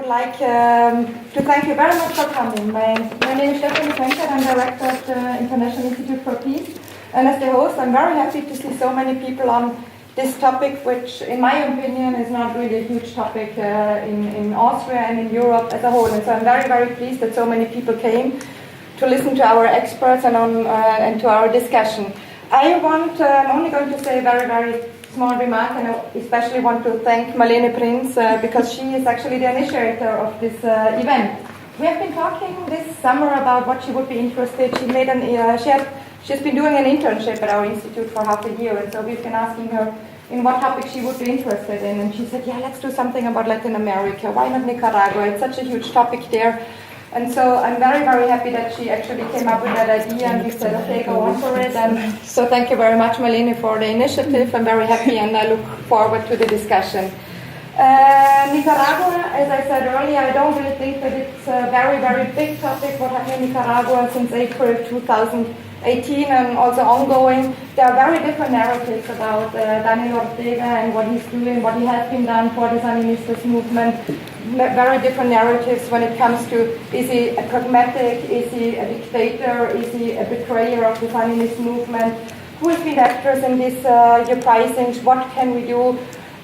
would like to thank you very much for coming. My name is FENKART. I'm director at the International Institute for Peace. And as the host, I'm very happy to see so many people on this topic, which in my opinion is not really a huge topic in Austria and in Europe as a whole. And so I'm very, very pleased that so many people came to listen to our experts and to our discussion. I'm only going to say a very, very small remark, and I especially want to thank MARLENE PRINZ because she is actually the initiator of this event. We have been talking this summer about what she would be interested. She's been doing an internship at our institute for half a year, and so we've been asking her in what topic she would be interested in, and she said, yeah, let's do something about Latin America. Why not Nicaragua? It's such a huge topic there. And so I'm very, very happy that she actually came up with that idea, and we said, okay, go on for it. And so thank you very much, MARLENE, for the initiative. I'm very happy, and I look forward to the discussion. Nicaragua, as I said earlier, I don't really think that it's a very, very big topic, what happened in Nicaragua since April 2018 and also ongoing. There are very different narratives about Daniel Ortega and what he's doing, what he has been done for the Sandinista movement. Very different narratives when it comes to, is he a pragmatic, is he a dictator, is he a betrayer of the Sandinist movement? Who has been actors in these uprisings? What can we do?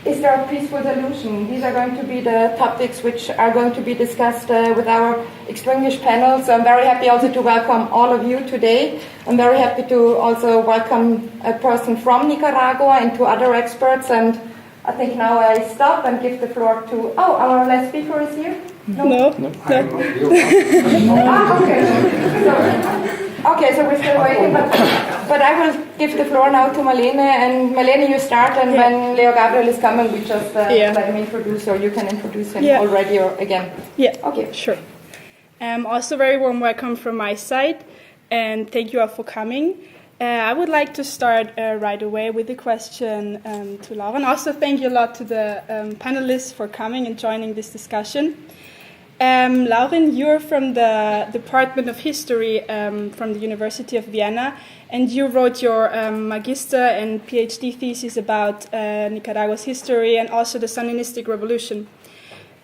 Is there a peaceful solution? These are going to be the topics which are going to be discussed with our distinguished panel. So I'm very happy also to welcome all of you today. I'm very happy to also welcome a person from Nicaragua and two other experts. And I think now I stop and give the floor to, our last speaker is here? No. Okay, so we're still waiting, but I will give the floor now to MARLENE, and MARLENE, you start, and when Leo Gabriel is coming, we just let him introduce, or you can introduce him already or again. Yeah, okay, sure. Also very warm welcome from my side, and thank you all for coming. I would like to start right away with a question to Lauren. Also, thank you a lot to the panelists for coming and joining this discussion. Laurin, you're from the Department of History from the University of Vienna, and you wrote your Magister and PhD thesis about Nicaragua's history and also the Sandinistic Revolution.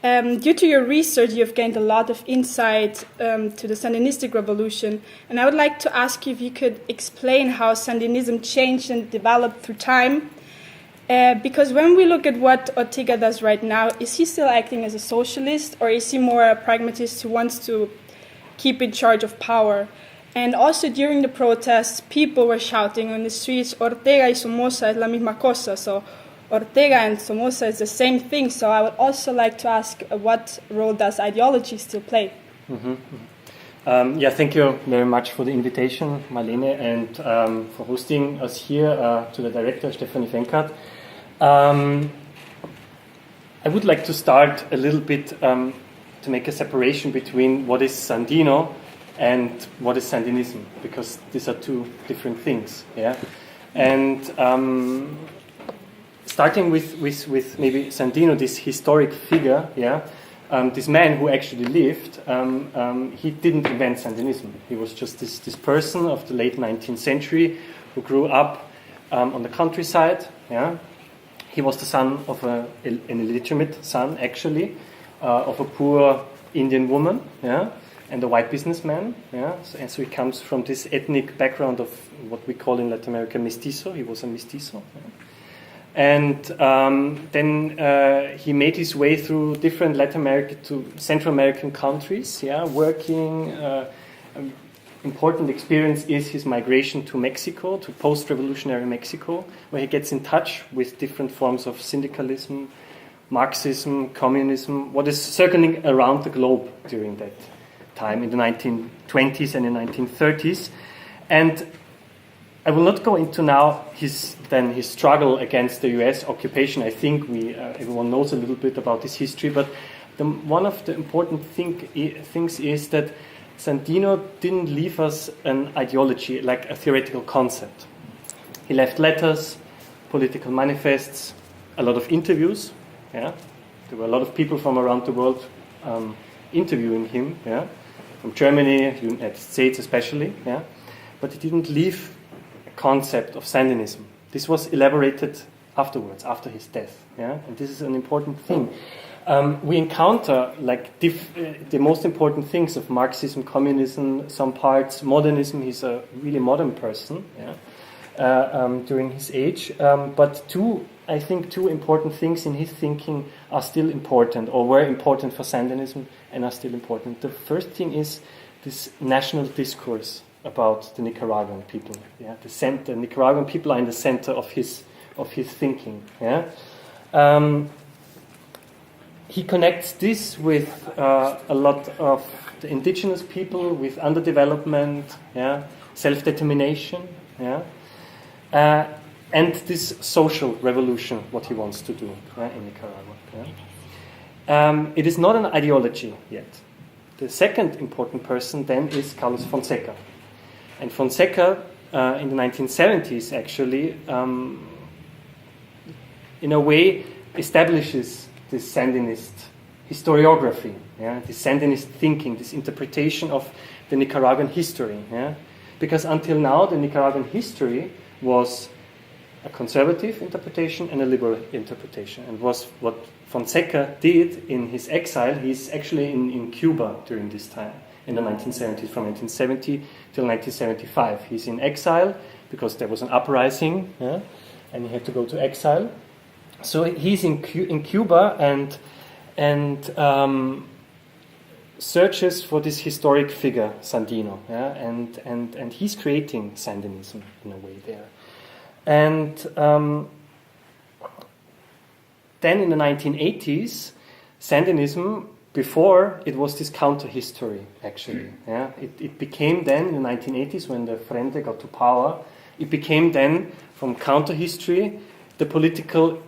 Due to your research, you've gained a lot of insight to the Sandinistic Revolution, and I would like to ask you if you could explain how Sandinism changed and developed through time. Because when we look at what Ortega does right now, is he still acting as a socialist, or is he more a pragmatist who wants to keep in charge of power? And also during the protests, people were shouting on the streets, Ortega y Somoza es la misma cosa. So Ortega and Somoza is the same thing. So I would also like to ask, what role does ideology still play? Thank you very much for the invitation, MARLENE, and for hosting us here, to the director, Stefanie FENKART. I would like to start a little bit to make a separation between what is Sandino and what is Sandinism, because these are two different things. Yeah, and starting with maybe Sandino, this historic figure. Yeah. This man who actually lived, he didn't invent Sandinism. He was just this person of the late 19th century who grew up on the countryside. Yeah, he was the son of an illegitimate son, actually, of a poor Indian woman, yeah, and a white businessman. Yeah, so he comes from this ethnic background of what we call in Latin America mestizo. He was a mestizo. Yeah. And then he made his way through different Latin America to Central American countries, yeah, working. Important experience is his migration to Mexico, to post-revolutionary Mexico, where he gets in touch with different forms of syndicalism, Marxism, communism, what is circling around the globe during that time in the 1920s and the 1930s. And I will not go into now his struggle against the U.S. occupation. I think everyone knows a little bit about this history, but one of the important things is that Sandino didn't leave us an ideology, like a theoretical concept. He left letters, political manifests, a lot of interviews. Yeah, there were a lot of people from around the world interviewing him. Yeah, from Germany, United States especially. Yeah, but he didn't leave concept of Sandinism. This was elaborated afterwards, after his death. Yeah? And this is an important thing. we encounter like the most important things of Marxism, communism, some parts, modernism. He's a really modern person, during his age. But I think two important things in his thinking are still important, or were important for Sandinism, and are still important. The first thing is this national discourse about the Nicaraguan people. Yeah, the Nicaraguan people are in the center of his thinking. Yeah. He connects this with a lot of the indigenous people, with underdevelopment, self-determination, and this social revolution, what he wants to do in Nicaragua. Yeah? It is not an ideology yet. The second important person then is Carlos Fonseca. And Fonseca, in the 1970s, actually, in a way, establishes this Sandinist historiography, this Sandinist thinking, this interpretation of the Nicaraguan history. Yeah? Because until now, the Nicaraguan history was a conservative interpretation and a liberal interpretation. And was what Fonseca did in his exile. He's actually in Cuba during this time, in the 1970s, from 1970 till 1975. He's in exile because there was an uprising, and he had to go to exile. So he's in Cuba and searches for this historic figure, Sandino, and he's creating Sandinism in a way there. And then in the 1980s, Sandinism, before it was this counter-history, actually. Yeah? It became then, in the 1980s, when the Frente got to power, it became then, from counter-history, the political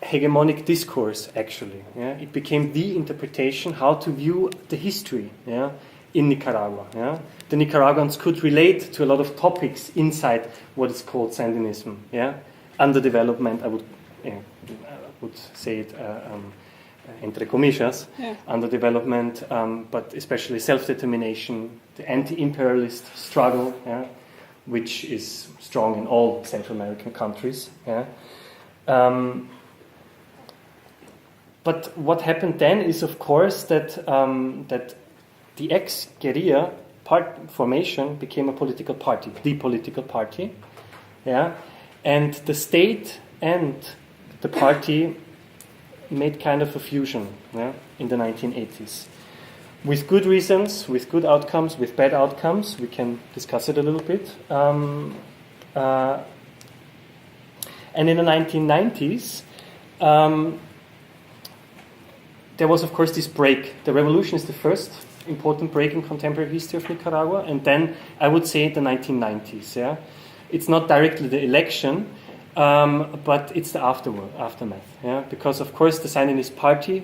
hegemonic discourse, actually. Yeah? It became the interpretation how to view the history in Nicaragua. Yeah? The Nicaraguans could relate to a lot of topics inside what is called Sandinism. Yeah? Underdevelopment, I would say it entre comillas, underdevelopment, but especially self-determination, the anti-imperialist struggle, which is strong in all Central American countries. But what happened then is, of course, that the ex-guerrilla formation became a political party, the political party, and the state and the party made kind of a fusion in the 1980s. With good reasons, with good outcomes, with bad outcomes. We can discuss it a little bit. And in the 1990s, there was, of course, this break. The revolution is the first important break in contemporary history of Nicaragua, and then I would say the 1990s. Yeah, it's not directly the election, but it's the aftermath. Yeah, because of course the Sandinist party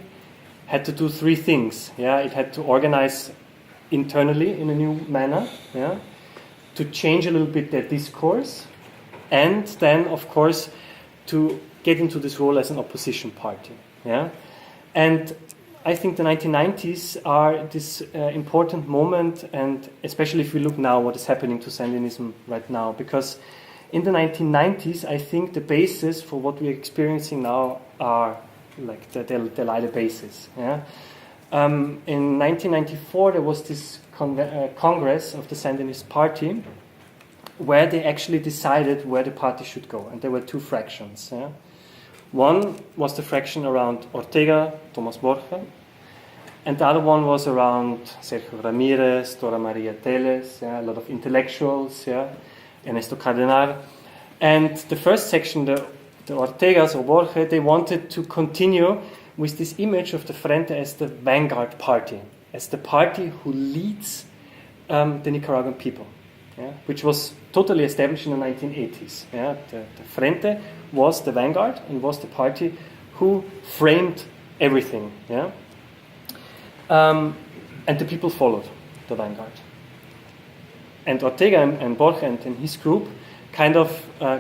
had to do three things. Yeah, it had to organize internally in a new manner. Yeah, to change a little bit their discourse, and then of course to get into this role as an opposition party. Yeah, and I think the 1990s are this important moment, and especially if we look now what is happening to Sandinism right now, because in the 1990s, I think the basis for what we're experiencing now are like they lie the basis. Yeah? In 1994, there was this Congress of the Sandinist Party where they actually decided where the party should go, and there were two fractions. Yeah? One was the fraction around Ortega, Tomás Borja, and the other one was around Sergio Ramirez, Dora Maria Teles, a lot of intellectuals, Ernesto Cardenal. And the first section, the Ortegas or Borja, they wanted to continue with this image of the Frente as the vanguard party, as the party who leads the Nicaraguan people, which was totally established in the 1980s. The Frente was the vanguard and was the party who framed everything. And the people followed the vanguard. And Ortega and Borja and his group kind of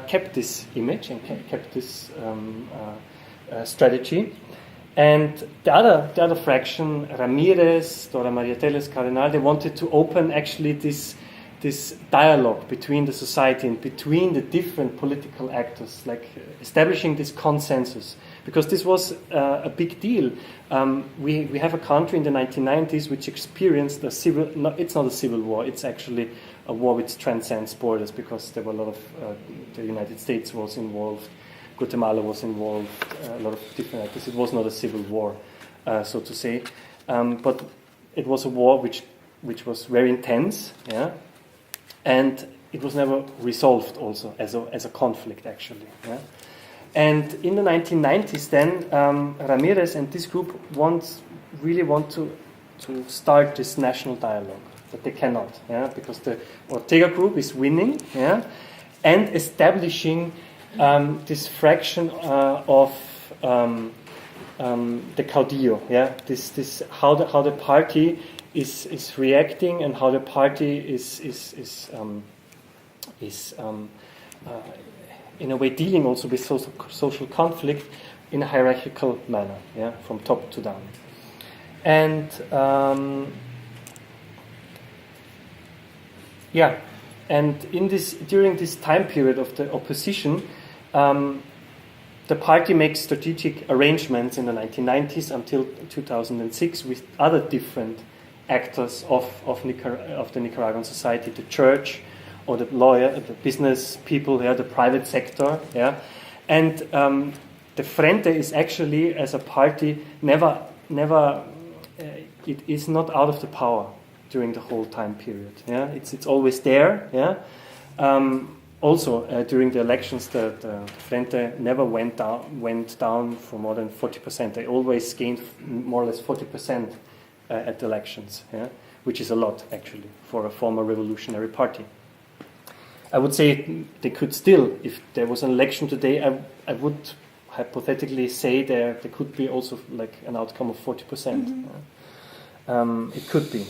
kept this image and kept this strategy. And the other fraction, Ramirez, Dora Maria Teles, Cardenal, they wanted to open actually this this dialogue between the society and between the different political actors, like establishing this consensus, because this was a big deal. We have a country in the 1990s which experienced a civil, no, it's not a civil war, it's actually a war which transcends borders, because there were a lot of, the United States was involved, Guatemala was involved, a lot of different actors. It was not a civil war, so to say, but it was a war which was very intense, yeah, and it was never resolved also as a conflict, actually. Yeah? And in the 1990s then, Ramirez and this group really want to start this national dialogue, but they cannot, yeah? Because the Ortega group is winning, yeah? And establishing this fraction of the caudillo, yeah? This how the party is reacting, and how the party is in a way dealing also with social conflict in a hierarchical manner, yeah, from top to down. And during this time period of the opposition, the party makes strategic arrangements in the 1990s until 2006 with other different actors of the Nicaraguan society, the church, or the lawyer, the business people, yeah, the private sector, yeah, and the Frente is actually, as a party, never, it is not out of the power during the whole time period. Yeah, it's always there. Yeah, also during the elections, the Frente never went down for more than 40%. They always gained more or less 40% at the elections. Yeah, which is a lot actually for a former revolutionary party. I would say they could still, if there was an election today, I would hypothetically say there could be also like an outcome of 40%. Mm-hmm. It could be.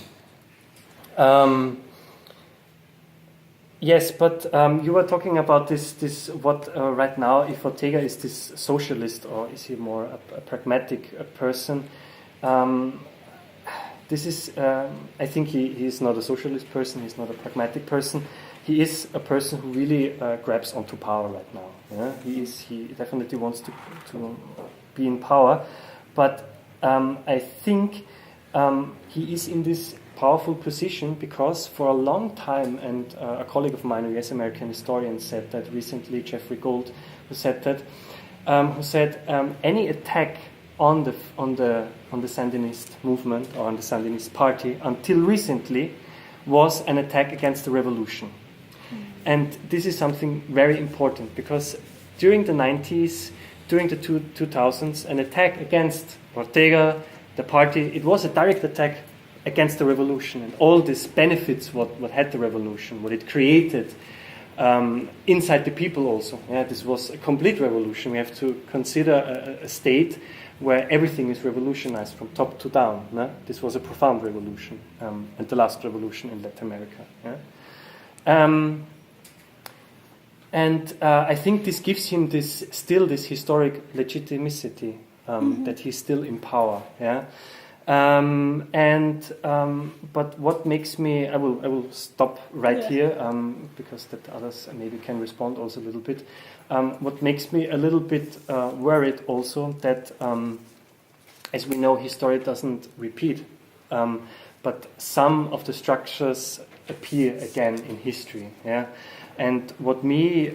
Yes, but you were talking about this what right now, if Ortega is this socialist, or is he more a pragmatic person? This is, I think he is not a socialist person, he's not a pragmatic person. He is a person who really grabs onto power right now. Yeah? He definitely wants to be in power, but I think he is in this powerful position because for a long time, and a colleague of mine, a US American historian, said that recently, Jeffrey Gold, who said any attack on the Sandinist movement or on the Sandinist party until recently was an attack against the revolution. And this is something very important, because during the 90s, during the 2000s, an attack against Ortega, the party, it was a direct attack against the revolution and all these benefits what had the revolution, what it created inside the people also. Yeah, this was a complete revolution. We have to consider a state where everything is revolutionized from top to down. No? This was a profound revolution, and the last revolution in Latin America. Yeah? And I think this gives him this historic legitimacy, that he's still in power. Yeah. But what makes me, I will stop right here, because that others maybe can respond also a little bit. What makes me a little bit worried also that, as we know, history doesn't repeat, but some of the structures appear again in history. Yeah. And what me,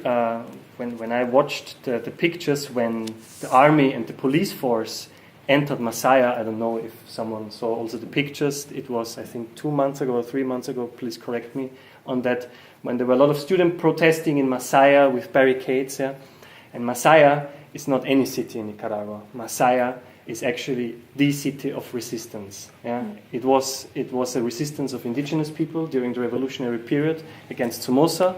when I watched the pictures when the army and the police force entered Masaya, I don't know if someone saw also the pictures, it was I think 2 months ago or 3 months ago, please correct me on that, when there were a lot of students protesting in Masaya with barricades. Yeah? And Masaya is not any city in Nicaragua. Masaya is actually the city of resistance. Yeah? It was a resistance of indigenous people during the revolutionary period against Somoza.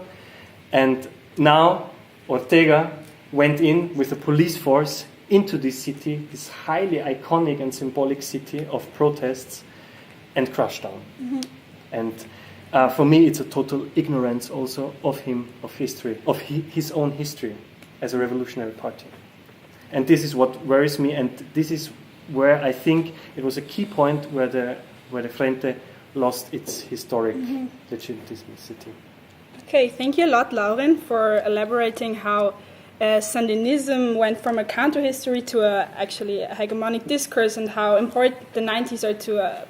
And now Ortega went in with a police force into this city, this highly iconic and symbolic city of protests, and crushed down. Mm-hmm. And for me, it's a total ignorance also of him, of history, of his own history as a revolutionary party. And this is what worries me, and this is where I think it was a key point where the Frente lost its historic legitimacy. Okay, thank you a lot, Lauren, for elaborating how Sandinism went from a counter-history to actually a hegemonic discourse, and how important the 90s are to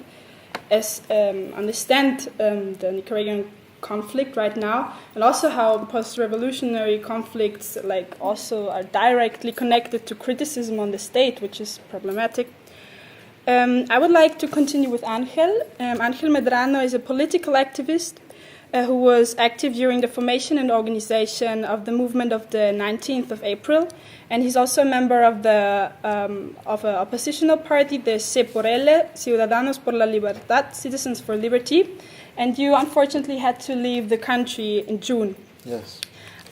understand the Nicaraguan conflict right now, and also how post-revolutionary conflicts also are directly connected to criticism on the state, which is problematic. I would like to continue with Angel. Angel Medrano is a political activist who was active during the formation and organization of the movement of the 19th of April, and he's also a member of the an oppositional party, the CPORL, Ciudadanos por la Liberdad, Citizens for Liberty, and you unfortunately had to leave the country in June. Yes.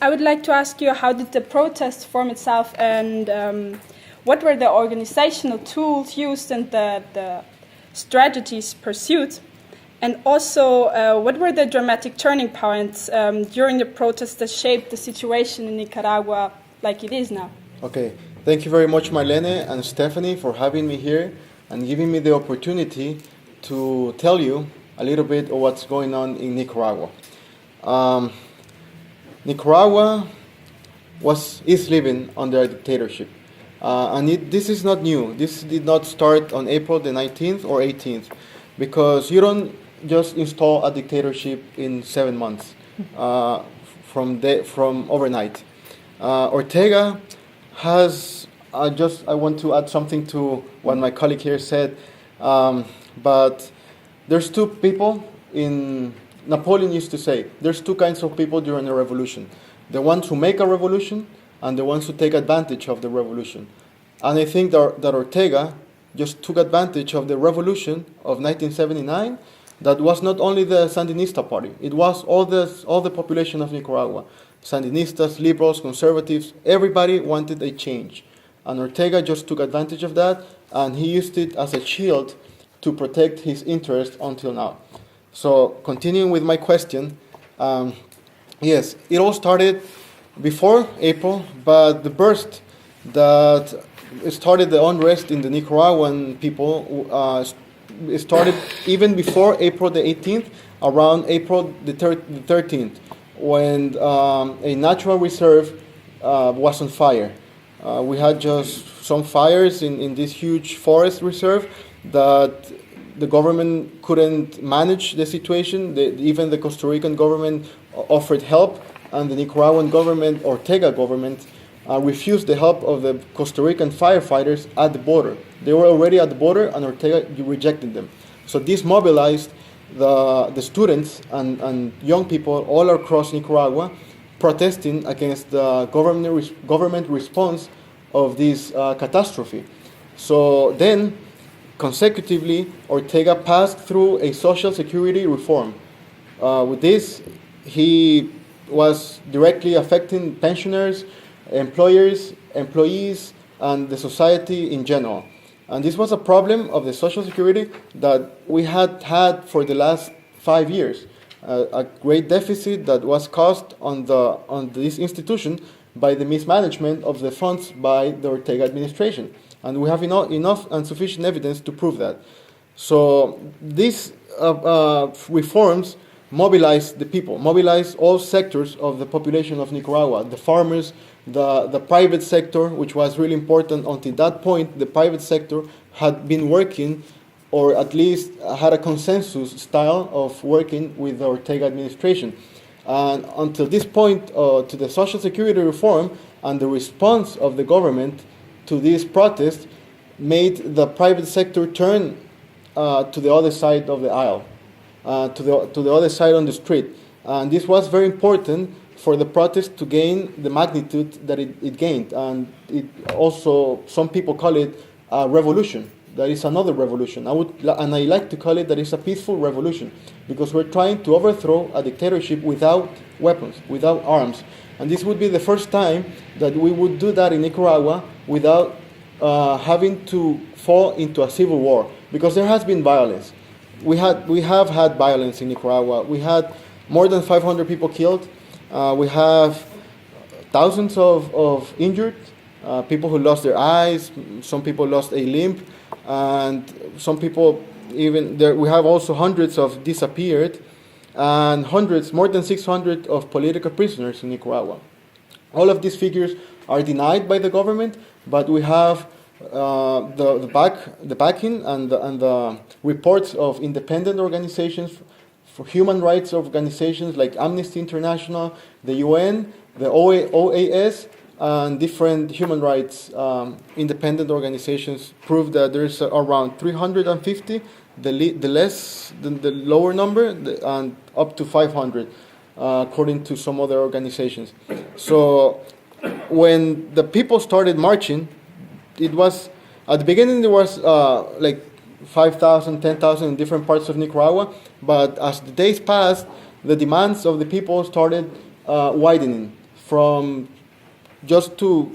I would like to ask you, how did the protest form itself, and what were the organizational tools used and the strategies pursued? And also, what were the dramatic turning points during the protests that shaped the situation in Nicaragua like it is now? Okay. Thank you very much, Marlene and Stephanie, for having me here and giving me the opportunity to tell you a little bit of what's going on in Nicaragua. Nicaragua is living under a dictatorship. This is not new. This did not start on April the 19th or 18th, because you don't just install a dictatorship in 7 months from overnight. Ortega has, I want to add something to what my colleague here said, but there's two people Napoleon used to say, there's two kinds of people during a revolution. The ones who make a revolution and the ones who take advantage of the revolution. And I think that Ortega just took advantage of the revolution of 1979. That was not only the Sandinista party, it was all the population of Nicaragua. Sandinistas, liberals, conservatives, everybody wanted a change. And Ortega just took advantage of that, and he used it as a shield to protect his interests until now. So, continuing with my question, yes, it all started before April, but the burst that started the unrest in the Nicaraguan people it started even before April the 18th, around April the 13th, when a natural reserve was on fire. We had just some fires in this huge forest reserve that the government couldn't manage the situation. Even the Costa Rican government offered help, and the Nicaraguan government, Ortega government, refused the help of the Costa Rican firefighters at the border. They were already at the border, and Ortega rejected them. So this mobilized the students and young people all across Nicaragua protesting against the government response of this catastrophe. So then, consecutively, Ortega passed through a social security reform. With this, he was directly affecting pensioners, employers, employees, and the society in general. And this was a problem of the Social Security that we had for the last 5 years. A great deficit that was caused on this institution by the mismanagement of the funds by the Ortega administration. And we have enough and sufficient evidence to prove that. So these reforms mobilized the people, mobilized all sectors of the population of Nicaragua, the farmers, the private sector, which was really important. Until that point, the private sector had been working, or at least had a consensus style of working with the Ortega administration. And until this point, to the Social Security reform and the response of the government to this protest made the private sector turn to the other side of the aisle, to the other side on the street. And this was very important for the protest to gain the magnitude that it gained. And it also, some people call it a revolution. That is another revolution. I like to call it that it's a peaceful revolution, because we're trying to overthrow a dictatorship without weapons, without arms. And this would be the first time that we would do that in Nicaragua without having to fall into a civil war, because there has been violence. We have had violence in Nicaragua. We had more than 500 people killed. We have thousands of injured, people who lost their eyes, some people lost a limb, and some people even there, we have also hundreds of disappeared, and hundreds, more than 600 of political prisoners in Nicaragua. All of these figures are denied by the government, but we have the backing and the reports of independent organizations, for human rights organizations like Amnesty International, the UN, the OAS, and different human rights independent organizations prove that there's around 350, the lower number, and up to 500, according to some other organizations. So when the people started marching, it was, at the beginning there was like 5,000, 10,000 in different parts of Nicaragua, but as the days passed, the demands of the people started widening from just to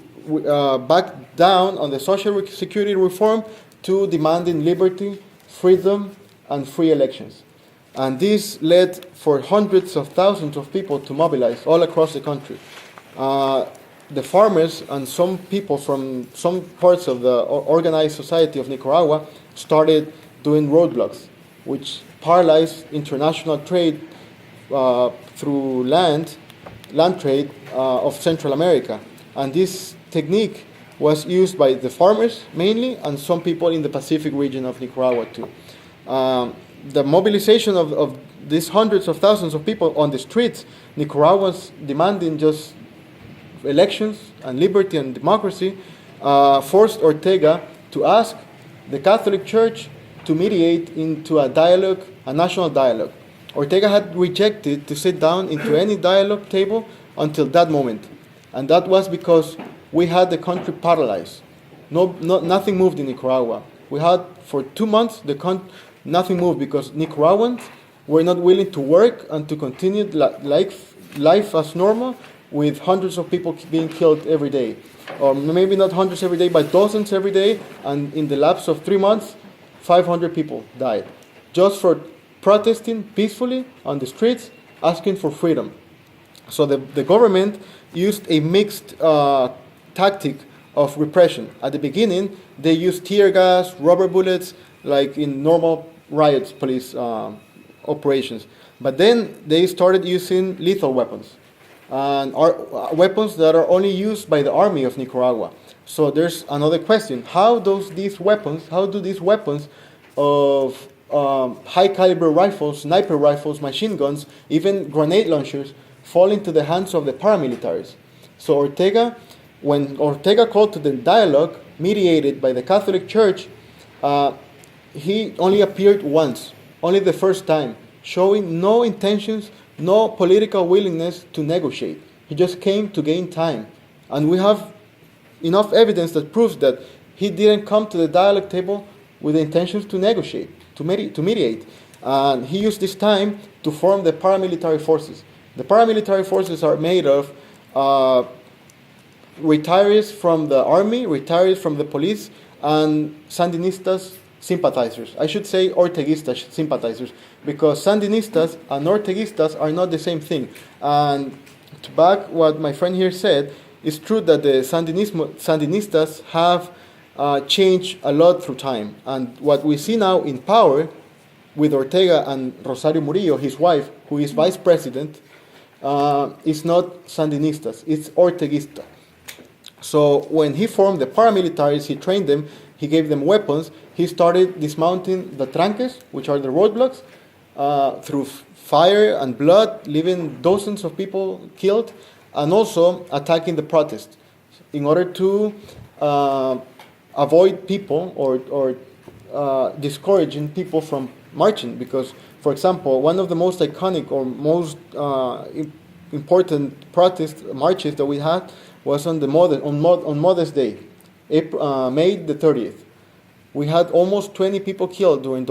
back down on the social security reform to demanding liberty, freedom, and free elections. And this led for hundreds of thousands of people to mobilize all across the country. The farmers and some people from some parts of the organized society of Nicaragua started doing roadblocks, which paralyzed international trade through land trade of Central America. And this technique was used by the farmers mainly, and some people in the Pacific region of Nicaragua too. The mobilization of these hundreds of thousands of people on the streets, Nicaraguans demanding just elections and liberty and democracy, forced Ortega to ask the Catholic Church to mediate into a dialogue, a national dialogue. Ortega had rejected to sit down into any dialogue table until that moment. And that was because we had the country paralyzed. Nothing moved in Nicaragua. We had, for 2 months, nothing moved because Nicaraguans were not willing to work and to continue life as normal, with hundreds of people being killed every day. Or maybe not hundreds every day, but dozens every day. And in the lapse of 3 months, 500 people died. Just for protesting peacefully on the streets, asking for freedom. So the government used a mixed tactic of repression. At the beginning, they used tear gas, rubber bullets, like in normal riots, police operations. But then they started using lethal weapons. And weapons that are only used by the army of Nicaragua. So there's another question. How do these weapons of high caliber rifles, sniper rifles, machine guns, even grenade launchers, fall into the hands of the paramilitaries? So when Ortega called to the dialogue mediated by the Catholic Church, he only appeared once, only the first time, showing no intentions, no political willingness to negotiate. He just came to gain time. And we have enough evidence that proves that he didn't come to the dialogue table with the intentions to negotiate, to mediate. And he used this time to form the paramilitary forces. The paramilitary forces are made of retirees from the army, retirees from the police, and Sandinistas sympathizers. I should say Orteguista sympathizers, because Sandinistas and Orteguistas are not the same thing. And to back what my friend here said, it's true that the Sandinistas have changed a lot through time. And what we see now in power with Ortega and Rosario Murillo, his wife, who is vice president, is not Sandinistas, it's Orteguista. So when he formed the paramilitaries, he trained them, he gave them weapons, he started dismounting the tranques, which are the roadblocks, through fire and blood, leaving dozens of people killed, and also attacking the protests in order to avoid people or discouraging people from marching. Because, for example, one of the most iconic or most important protest marches that we had was on Mother's Day, May the 30th. We had almost 20 people killed during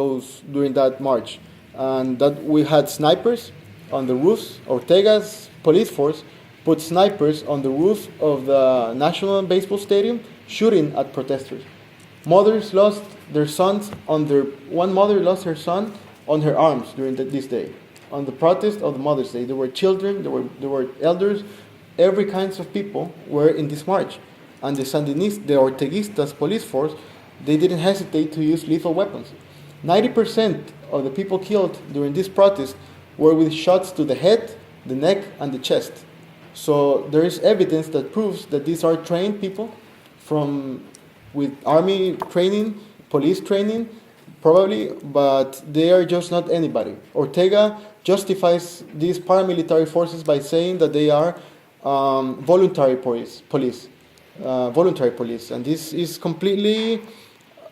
that march, and that we had snipers on the roofs. Ortega's police force put snipers on the roof of the National Baseball Stadium, shooting at protesters. Mothers lost their sons one mother lost her son on her arms during this day, on the protest of the Mother's Day. There were children, there were elders, every kinds of people were in this march. And the Orteguistas police force, they didn't hesitate to use lethal weapons. 90% of the people killed during this protest were with shots to the head, the neck, and the chest. So there is evidence that proves that these are trained people with army training, police training, probably, but they are just not anybody. Ortega justifies these paramilitary forces by saying that they are voluntary police, and this is completely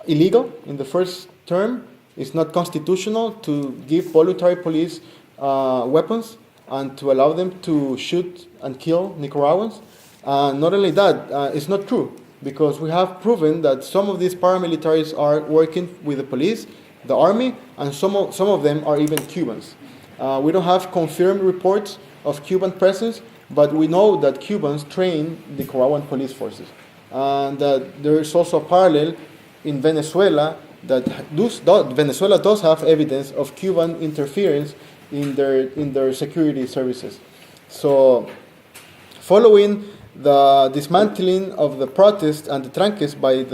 illegal in the first term. It's not constitutional to give voluntary police weapons and to allow them to shoot and kill Nicaraguans. Not only that, it's not true, because we have proven that some of these paramilitaries are working with the police, the army, and some of them are even Cubans. We don't have confirmed reports of Cuban presence, but we know that Cubans train Nicaraguan police forces. And there is also a parallel in Venezuela that Venezuela does have evidence of Cuban interference in their security services. So, following the dismantling of the protests and the tranques by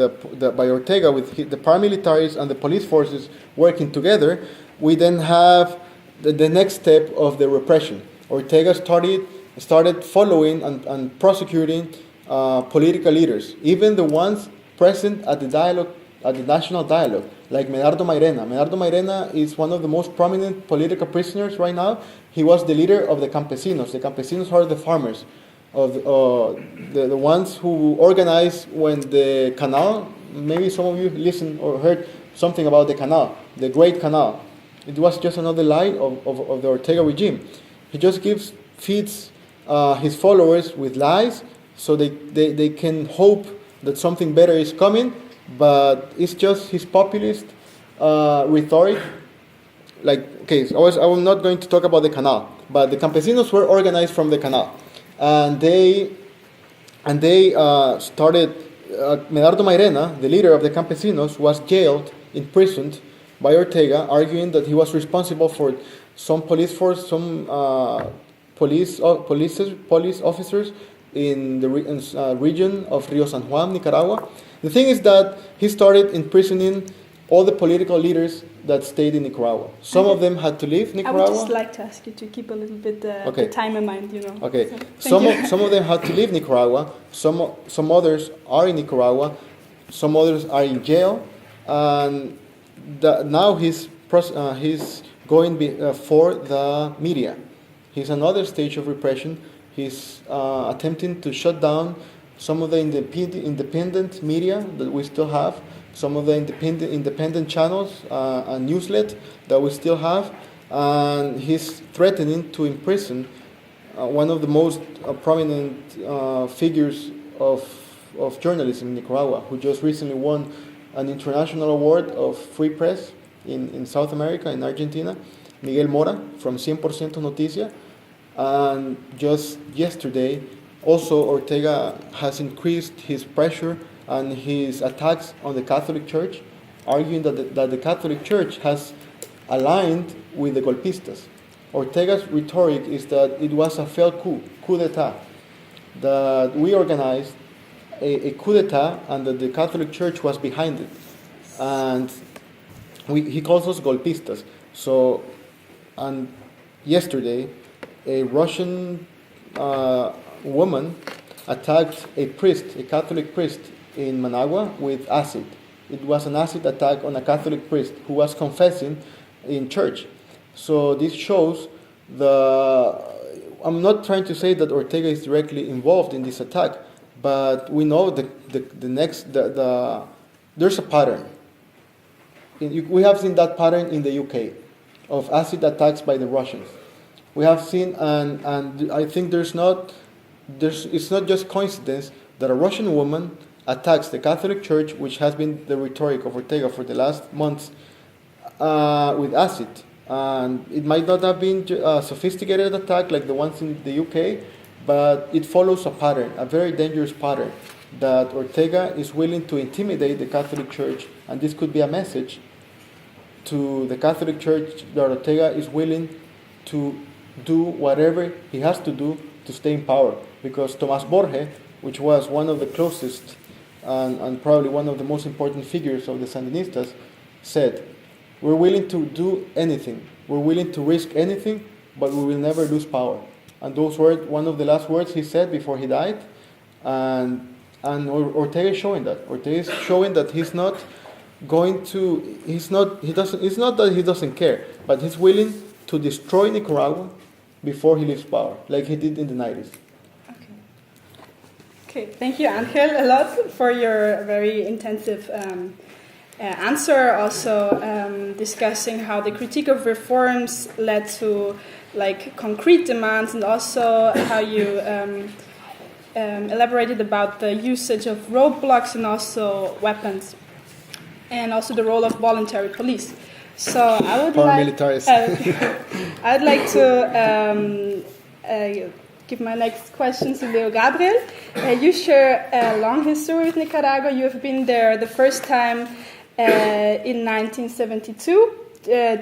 Ortega with the paramilitaries and the police forces working together, we then have the next step of the repression. Ortega started following and prosecuting political leaders, even the ones present at the dialogue, at the national dialogue, like Medardo Mairena. Medardo Mairena is one of the most prominent political prisoners right now. He was the leader of the campesinos. The campesinos are the farmers, of the ones who organized when the canal, maybe some of you listened or heard something about the canal, the Great Canal. It was just another lie of the Ortega regime. He just feeds his followers with lies so they can hope that something better is coming, but it's just his populist rhetoric. Like, okay, so I'm not going to talk about the canal, but the campesinos were organized from the canal, and they started. Medardo Mairena, the leader of the campesinos, was jailed, imprisoned by Ortega, arguing that he was responsible for some police officers in the region of Rio San Juan, Nicaragua. The thing is that he started imprisoning all the political leaders that stayed in Nicaragua. Some of them had to leave Nicaragua. I would just like to ask you to keep a little bit the time in mind, Okay. So, some of them had to leave Nicaragua. Some others are in Nicaragua. Some others are in jail. And now he's going for the media. He's another stage of repression. He's attempting to shut down some of the independent media that we still have, some of the independent channels and newslet that we still have, and he's threatening to imprison one of the most prominent figures of journalism in Nicaragua, who just recently won an international award of free press in South America, in Argentina, Miguel Mora from 100% Noticia. And just yesterday, also Ortega has increased his pressure and his attacks on the Catholic Church, arguing that the Catholic Church has aligned with the golpistas. Ortega's rhetoric is that it was a failed coup d'etat, that we organized a coup d'etat and that the Catholic Church was behind it. And he calls us golpistas. So, and yesterday, a Russian woman attacked a Catholic priest in Managua with acid. It was an acid attack on a Catholic priest who was confessing in church. So this shows I'm not trying to say that Ortega is directly involved in this attack, but we know there's a pattern. We have seen that pattern in the UK of acid attacks by the Russians. We have seen, and I think it's not just coincidence that a Russian woman attacks the Catholic Church, which has been the rhetoric of Ortega for the last months, with acid. And it might not have been a sophisticated attack like the ones in the UK, but it follows a pattern, a very dangerous pattern, that Ortega is willing to intimidate the Catholic Church, and this could be a message to the Catholic Church that Ortega is willing to do whatever he has to do to stay in power. Because Tomás Borge, which was one of the closest and probably one of the most important figures of the Sandinistas, said, we're willing to do anything. We're willing to risk anything, but we will never lose power. And those were one of the last words he said before he died. And Ortega is showing that. Ortega is showing that he's not going to, it's not that he doesn't care, but he's willing to destroy Nicaragua before he leaves power, like he did in the 90s. Okay, thank you, Angel, a lot for your very intensive answer. Also discussing how the critique of reforms led to like concrete demands, and also how you elaborated about the usage of roadblocks and also weapons, and also the role of voluntary police. So I would paramilitaries. I'd like to give my next question to Leo Gabriel. You share a long history with Nicaragua. You have been there the first time in 1972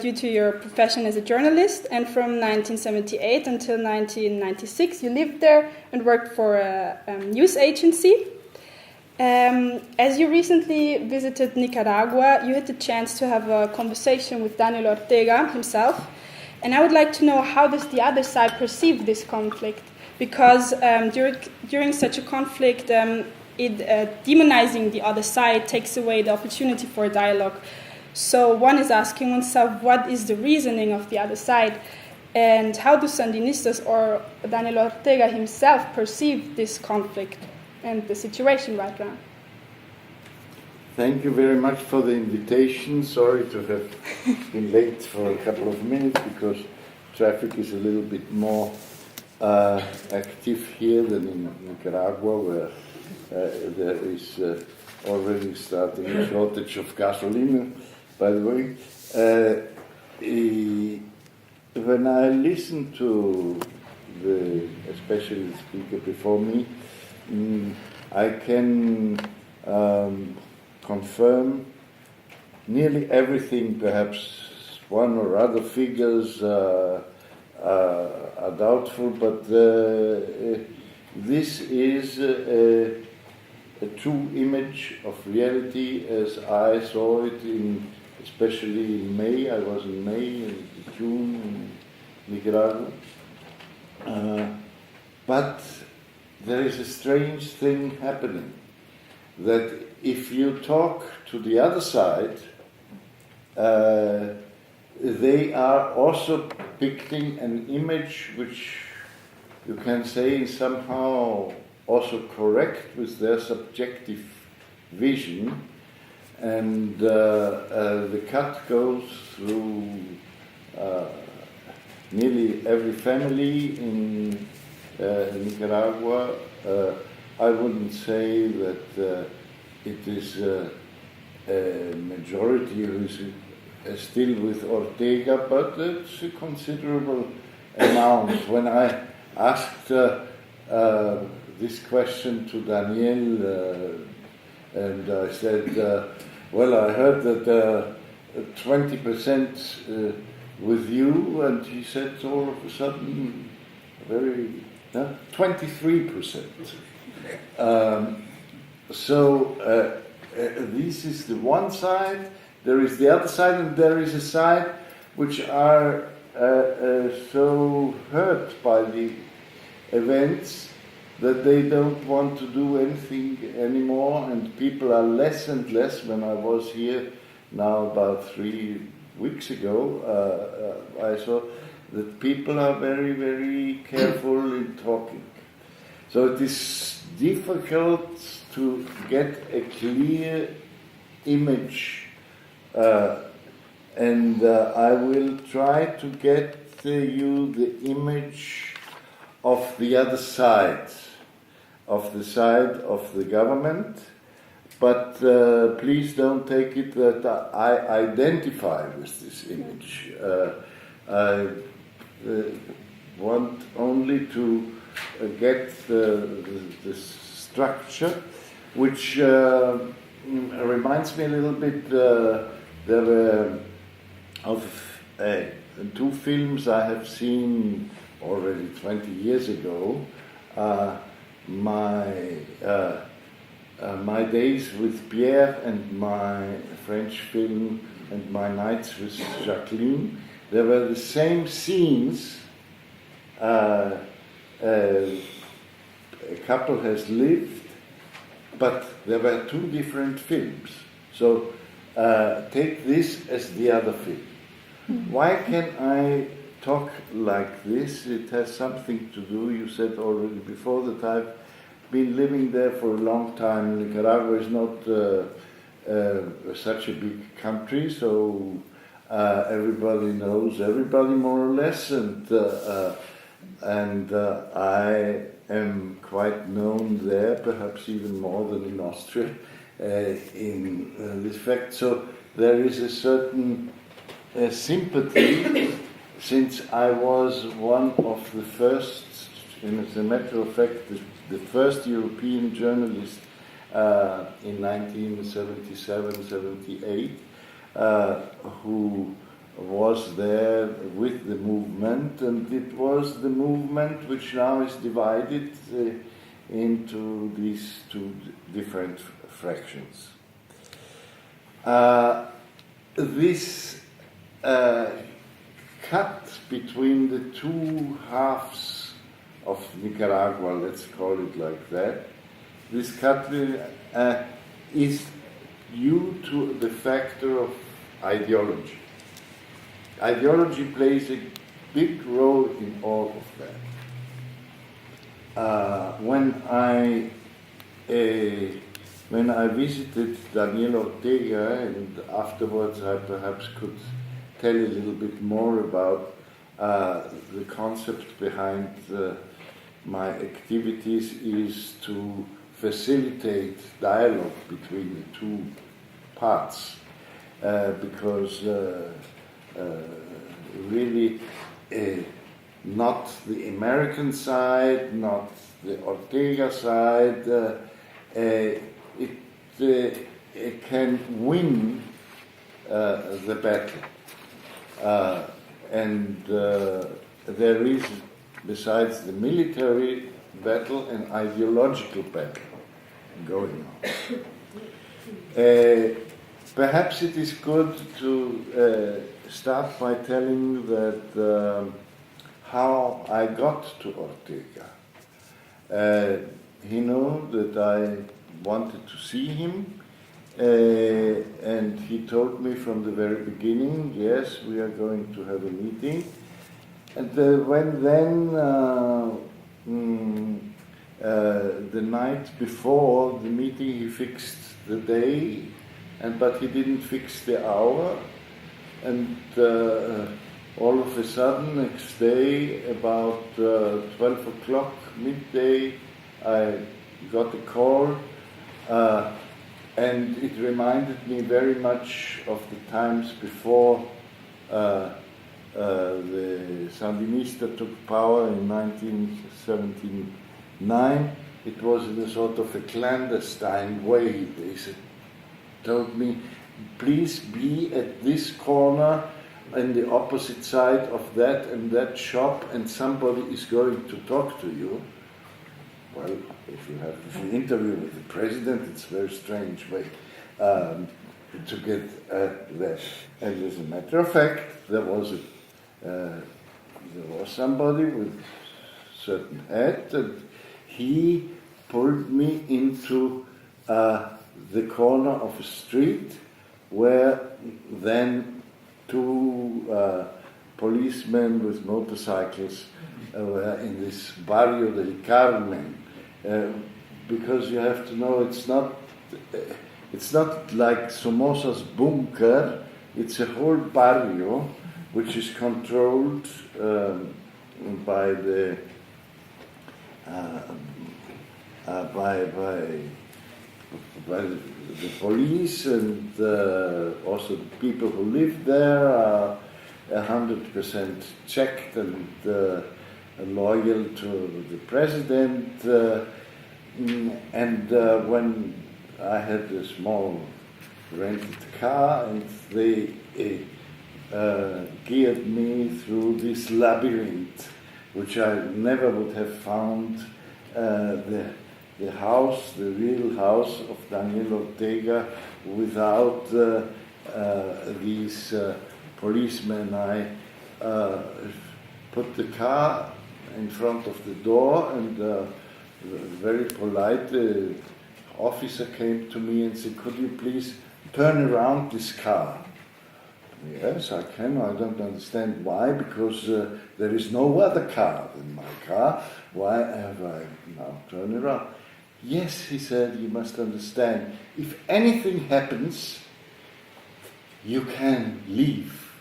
due to your profession as a journalist, and from 1978 until 1996 you lived there and worked for a news agency. As you recently visited Nicaragua, you had the chance to have a conversation with Daniel Ortega himself, and I would like to know, how does the other side perceive this conflict? Because during such a conflict, demonizing the other side takes away the opportunity for dialogue. So one is asking oneself, what is the reasoning of the other side? And how do Sandinistas or Daniel Ortega himself perceive this conflict and the situation right now? Thank you very much for the invitation. Sorry to have been late for a couple of minutes because traffic is a little bit more active here than in Nicaragua, where there is already starting a shortage of gasoline, by the way. When I listen to especially the speaker before me, I can confirm nearly everything. Perhaps one or other figures are doubtful, but this is a true image of reality as I saw it especially in May. I was in May and June in Nicaragua. But there is a strange thing happening, that if you talk to the other side, they are also depicting an image which you can say is somehow also correct with their subjective vision, and the cut goes through nearly every family in Nicaragua. I wouldn't say that it is a majority who is still with Ortega, but it's a considerable amount. When I asked this question to Daniel, and I said, well, I heard that 20% with you, and he said all of a sudden, 23%. So this is the one side. There is the other side, and there is a side which are so hurt by the events that they don't want to do anything anymore, and people are less and less. When I was here now about 3 weeks ago, I saw that people are very, very careful in talking. So it is difficult to get a clear image, and I will try to get you the image of the other side, of the side of the government, but please don't take it that I identify with this image. I want only to get the structure, which reminds me a little bit. There were of 2 films I have seen already 20 years ago. My Days with Pierre, and my French film and my nights with Jacqueline, there were the same scenes. A couple has lived, but there were two different films. So take this as the other film. Why can I talk like this? It has something to do, you said already before, that I've been living there for a long time. Nicaragua is not such a big country, so everybody knows everybody more or less, and I am quite known there, perhaps even more than in Austria, in this fact. So there is a certain sympathy, since I was one of the first, and as a matter of fact, the first European journalist in 1977-78 who was there with the movement, and it was the movement which now is divided into these two different fractions. This cut between the two halves of Nicaragua, let's call it like that, this cut is due to the factor of ideology. Ideology plays a big role in all of that. When I visited Daniel Ortega, and afterwards I perhaps could tell you a little bit more about the concept behind my activities, is to facilitate dialogue between the two parts, because really not the American side, not the Ortega side, it can win the battle. And there is, besides the military battle, an ideological battle going on. Perhaps it is good to start by telling that how I got to Ortega. He knew that I wanted to see him, and he told me from the very beginning, yes, we are going to have a meeting. And when then the night before the meeting, he fixed the day, but he didn't fix the hour. And all of a sudden, next day, about 12 o'clock, midday, I got a call, and it reminded me very much of the times before the Sandinista took power in 1979. It was in a sort of a clandestine way. They told me, please be at this corner on the opposite side of that and that shop, and somebody is going to talk to you. Well, if you interview with the president, it's a very strange way to get that. And as a matter of fact, there was somebody with a certain hat, and he pulled me into the corner of a street where then two policemen with motorcycles were in this Barrio del Carmen, because you have to know it's not like Somoza's bunker. It's a whole barrio which is controlled by the police, and also the people who live there are 100% checked and loyal to the president. And when I had a small rented car, and they geared me through this labyrinth, which I never would have found the house, the real house of Daniel Ortega, without these policemen, I put the car in front of the door, and very polite officer came to me and said, "Could you please turn around this car?" Yes, I can. I don't understand why, because there is no other car than my car. Why have I now turned around? Yes, he said, you must understand, if anything happens, you can leave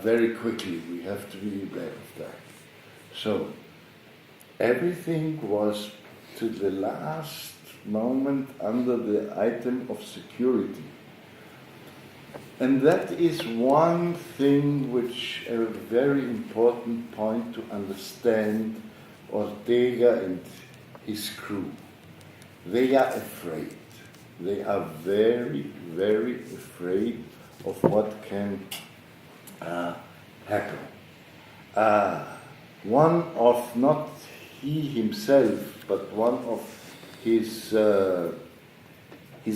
very quickly. We have to be aware of that. So everything was to the last moment under the item of security. And that is one thing which a very important point to understand Ortega and his crew. They are afraid. They are very, very afraid of what can happen. One of, not he himself, but one of his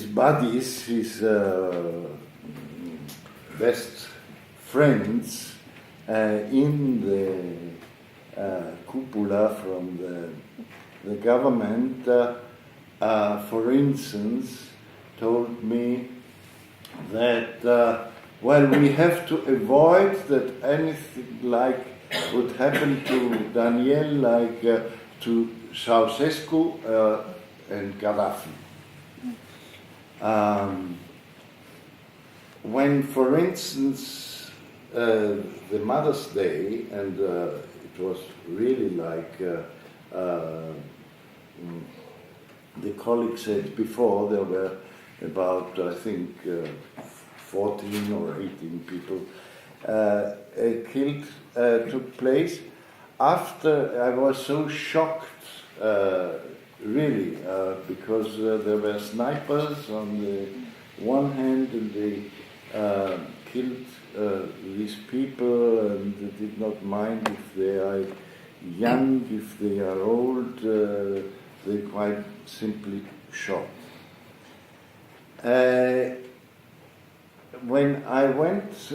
buddies, his best friends in the cupola from the government, for instance, told me that, well, we have to avoid that anything like would happen to Daniel, like to Ceausescu and Gaddafi. When, for instance, the Mother's Day, and it was really like the colleague said before, there were about, I think, 14 or 18 people killed, took place. After, I was so shocked, really, because there were snipers on the one hand, and they killed these people, and they did not mind if they are young, if they are old, they quite simply shot. When I went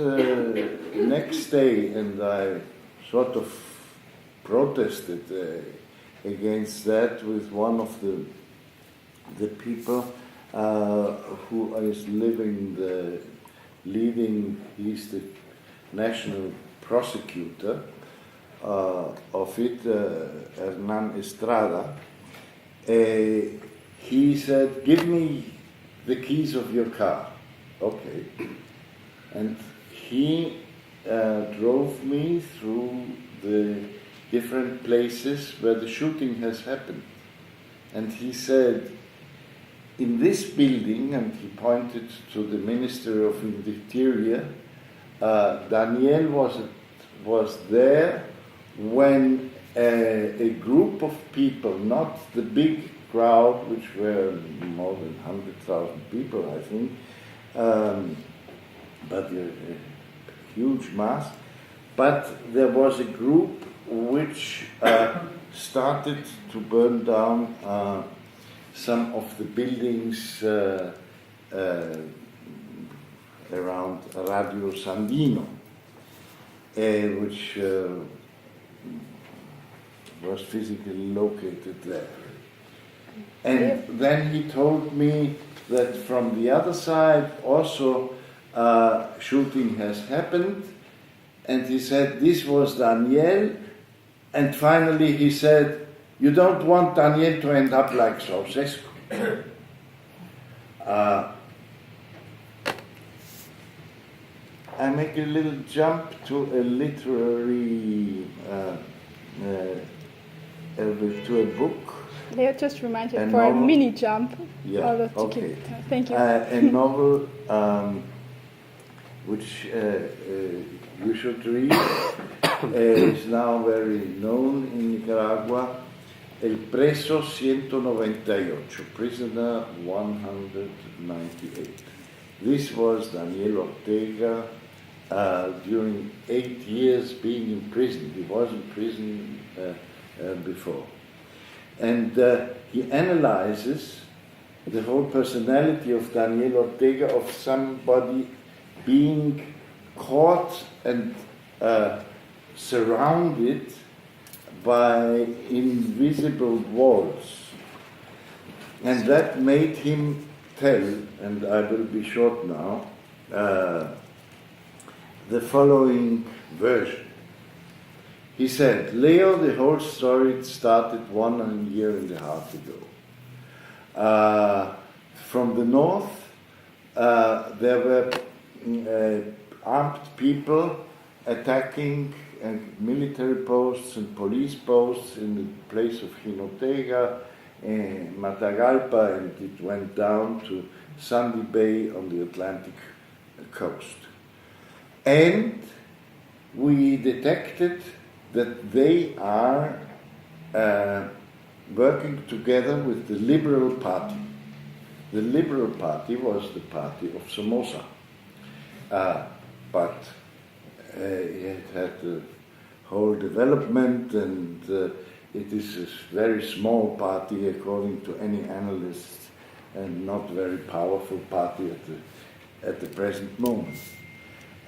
next day and I sort of protested against that with one of the people who is leading, he's the national prosecutor of it, Hernan Estrada. He said, "Give me the keys of your car." Okay. And he drove me through the different places where the shooting has happened. And he said, in this building, and he pointed to the Ministry of Interior, Daniel was there when a group of people, not the big crowd, which were more than 100,000 people, I think, but a huge mass, but there was a group which started to burn down some of the buildings around Radio Sandino, which was physically located there. And then he told me that from the other side also shooting has happened, and he said this was Daniel, and finally he said, "You don't want Daniel to end up like Ceausescu." I make a little jump to a literary, to a book. They just reminded for a mini jump. Yeah, okay. Thank you. A novel which you should read, is now very known in Nicaragua, El Preso 198, Prisoner 198. This was Daniel Ortega during 8 years being in prison. He was in prison before. And he analyzes the whole personality of Daniel Ortega, of somebody being caught and surrounded by invisible walls. And that made him tell, and I will be short now, the following version. He said, Leo, the whole story started 1.5 years ago. From the north, there were armed people attacking military posts and police posts in the place of Jinotega, Matagalpa, and it went down to Sandy Bay on the Atlantic coast. And we detected that they are working together with the Liberal Party. The Liberal Party was the party of Somoza, but it had the whole development, and it is a very small party according to any analyst, and not very powerful party at the present moment.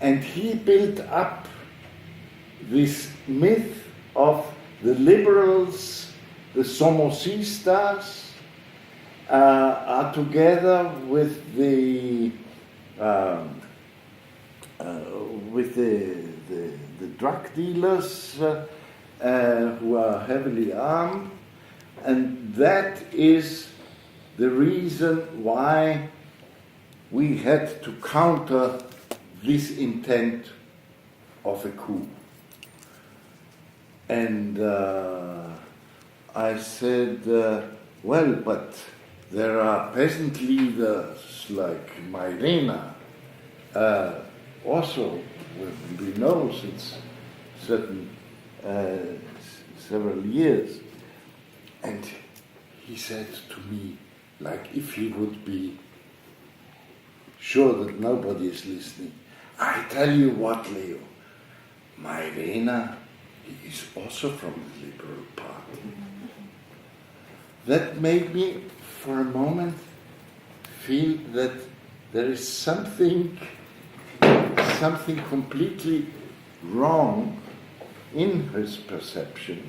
And he built up this myth of the liberals, the Somozistas, are together with the drug dealers who are heavily armed, and that is the reason why we had to counter this intent of a coup. And I said, well, but there are peasant leaders like MARLENE, also we know since several years. And he said to me, like if he would be sure that nobody is listening, I tell you what, Leo, MARLENE is also from the Liberal Party. That made me, for a moment, feel that there is something completely wrong in his perception,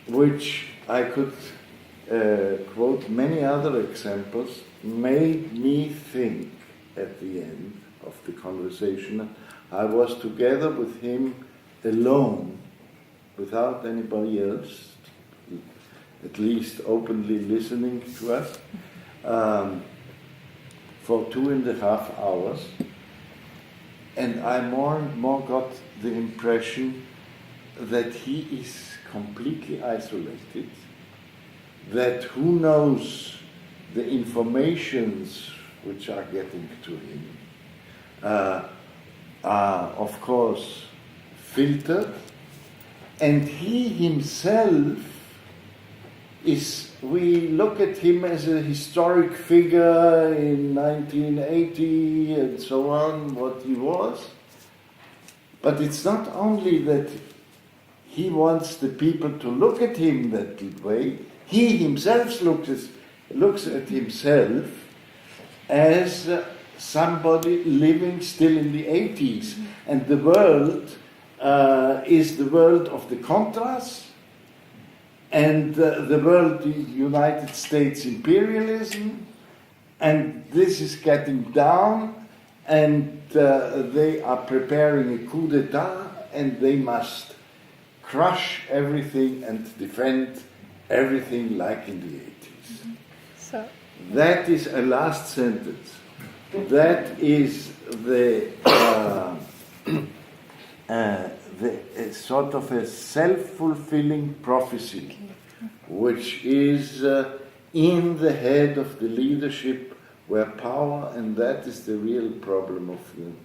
which I could quote many other examples, made me think at the end of the conversation. I was together with him alone, without anybody else, at least openly listening to us, for 2.5 hours. And I more and more got the impression that he is completely isolated, that who knows the informations which are getting to him are, of course, filtered, and he himself is, we look at him as a historic figure in 1980 and so on, what he was, but it's not only that he wants the people to look at him that way, he himself looks at himself as somebody living still in the 80s, and the world is the world of the Contras, and the world, the United States imperialism, and this is getting down, and they are preparing a coup d'etat, and they must crush everything and defend everything like in the 80s. So that is a last sentence. That is the sort of a self-fulfilling prophecy, which is in the head of the leadership, where power, and that is the real problem of him,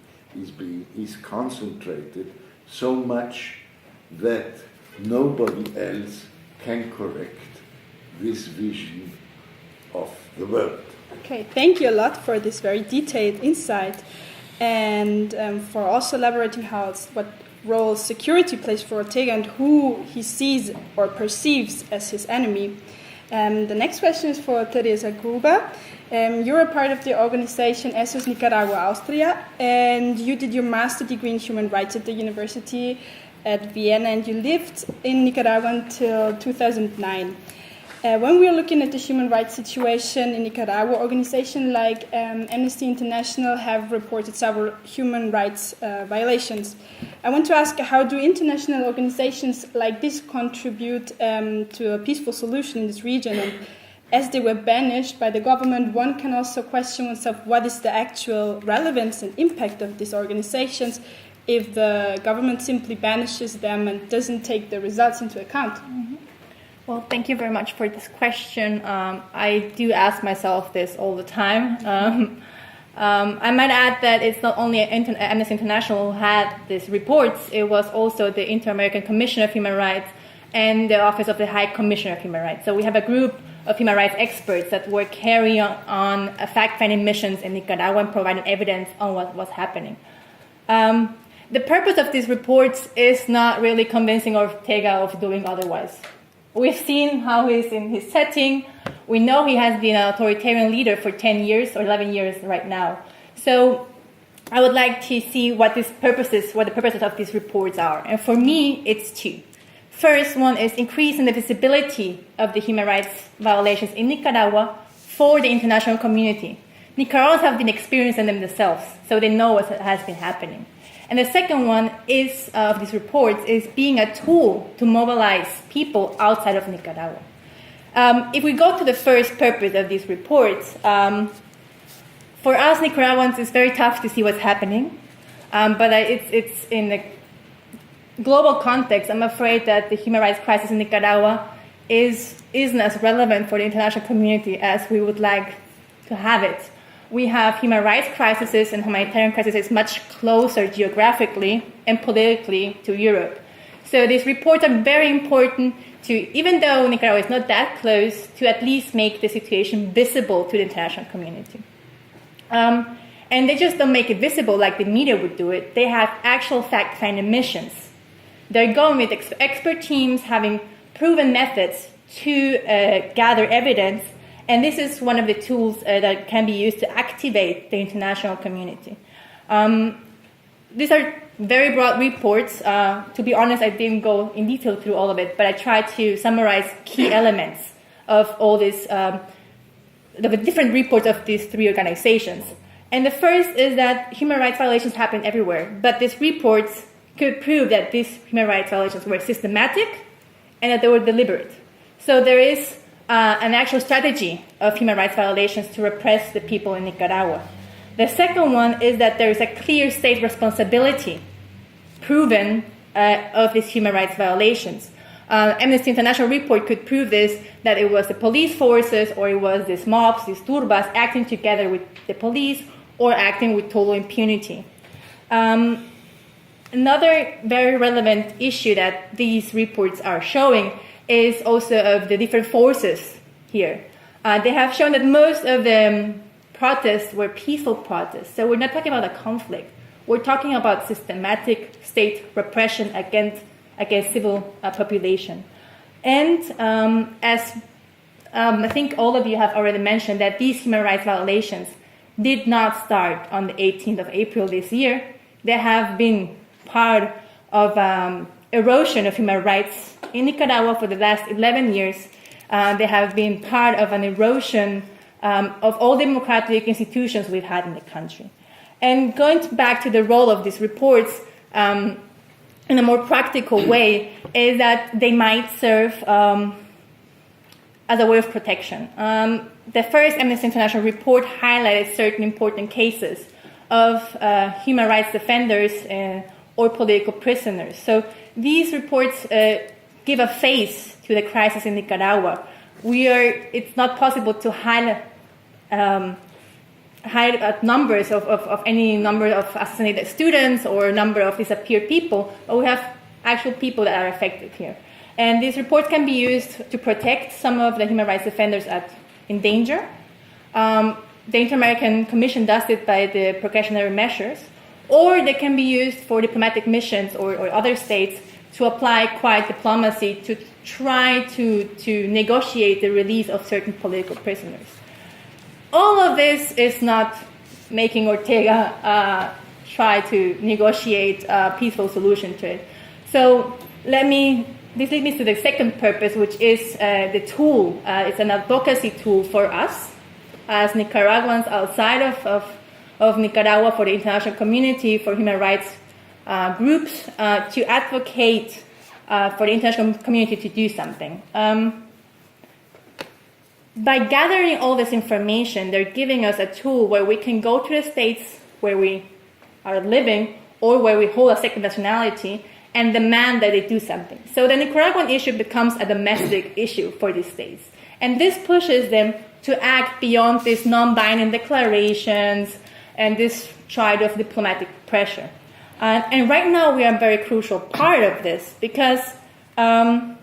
is concentrated so much that nobody else can correct this vision of the world. Okay, thank you a lot for this very detailed insight, and for also elaborating what role security plays for Ortega and who he sees or perceives as his enemy. The next question is for TERESA GRUBER. You're a part of the organization SOS-Nicaragua, Austria, and you did your master degree in human rights at the university at Vienna, and you lived in Nicaragua until 2009. When we are looking at the human rights situation in Nicaragua, organizations like Amnesty International have reported several human rights violations. I want to ask, how do international organizations like this contribute to a peaceful solution in this region? And as they were banished by the government, one can also question oneself, what is the actual relevance and impact of these organizations if the government simply banishes them and doesn't take the results into account? Mm-hmm. Well, thank you very much for this question. I do ask myself this all the time. I might add that it's not only Amnesty International who had these reports, it was also the Inter-American Commission of Human Rights and the Office of the High Commissioner of Human Rights. So we have a group of human rights experts that were carrying on fact-finding missions in Nicaragua and providing evidence on what was happening. The purpose of these reports is not really convincing Ortega of doing otherwise. We've seen how he's in his setting. We know he has been an authoritarian leader for 10 years or 11 years right now. So I would like to see what the purposes of these reports are. And for me, it's two. First one is increasing the visibility of the human rights violations in Nicaragua for the international community. Nicaraguans have been experiencing them themselves, so they know what has been happening. And the second one is of these reports is being a tool to mobilize people outside of Nicaragua. If we go to the first purpose of these reports, for us Nicaraguans, it's very tough to see what's happening, but it's in the global context. I'm afraid that the human rights crisis in Nicaragua isn't as relevant for the international community as we would like to have it. We have human rights crises and humanitarian crises much closer geographically and politically to Europe. So these reports are very important to, even though Nicaragua is not that close, to at least make the situation visible to the international community. And they just don't make it visible like the media would do it. They have actual fact-finding missions. They're going with expert teams having proven methods to gather evidence. And this is one of the tools that can be used to activate the international community. These are very broad reports. To be honest, I didn't go in detail through all of it, but I tried to summarize key elements of all these, the different reports of these three organizations. And the first is that human rights violations happen everywhere, but these reports could prove that these human rights violations were systematic and that they were deliberate. So there is an actual strategy of human rights violations to repress the people in Nicaragua. The second one is that there is a clear state responsibility proven of these human rights violations. Amnesty International report could prove this, that it was the police forces or it was these mobs, these turbas, acting together with the police or acting with total impunity. Another very relevant issue that these reports are showing is also of the different forces here. They have shown that most of the protests were peaceful protests. So we're not talking about a conflict. We're talking about systematic state repression against civil population. And as I think all of you have already mentioned, that these human rights violations did not start on the 18th of April this year. They have been part of erosion of human rights in Nicaragua for the last 11 years. They have been part of an erosion of all democratic institutions we've had in the country. And going back to the role of these reports in a more practical way is that they might serve as a way of protection. The first Amnesty International report highlighted certain important cases of human rights defenders or political prisoners. So these reports give a face to the crisis in Nicaragua. It's not possible to hide numbers of any number of assassinated students or number of disappeared people, but we have actual people that are affected here. And these reports can be used to protect some of the human rights defenders in danger. The Inter-American Commission does it by the precautionary measures, or they can be used for diplomatic missions or other states to apply quiet diplomacy to try to negotiate the release of certain political prisoners. all of this is not making Ortega try to negotiate a peaceful solution to it. So this leads me to the second purpose, which is the tool. It's an advocacy tool for us as Nicaraguans outside of Nicaragua, for the international community, for human rights groups, to advocate for the international community to do something. By gathering all this information, they're giving us a tool where we can go to the states where we are living or where we hold a second nationality and demand that they do something. So the Nicaraguan issue becomes a domestic issue for these states. And this pushes them to act beyond these non-binding declarations and this triad of diplomatic pressure. And right now we are a very crucial part of this because Ortega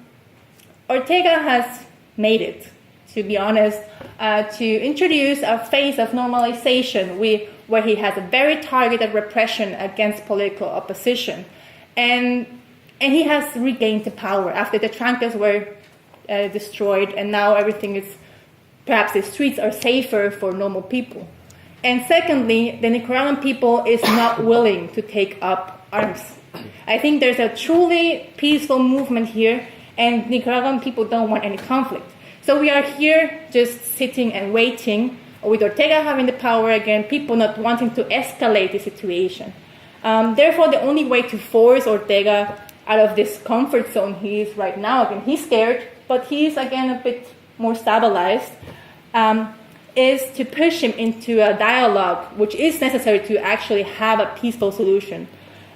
has made it, to be honest, to introduce a phase of normalization where he has a very targeted repression against political opposition. And he has regained the power after the trancas were destroyed, and now everything is, perhaps the streets are safer for normal people. And secondly, the Nicaraguan people is not willing to take up arms. I think there's a truly peaceful movement here, and Nicaraguan people don't want any conflict. So we are here just sitting and waiting, with Ortega having the power again, people not wanting to escalate the situation. Therefore, the only way to force Ortega out of this comfort zone he is right now, again, he's scared, but he's again a bit more stabilized, is to push him into a dialogue, which is necessary to actually have a peaceful solution.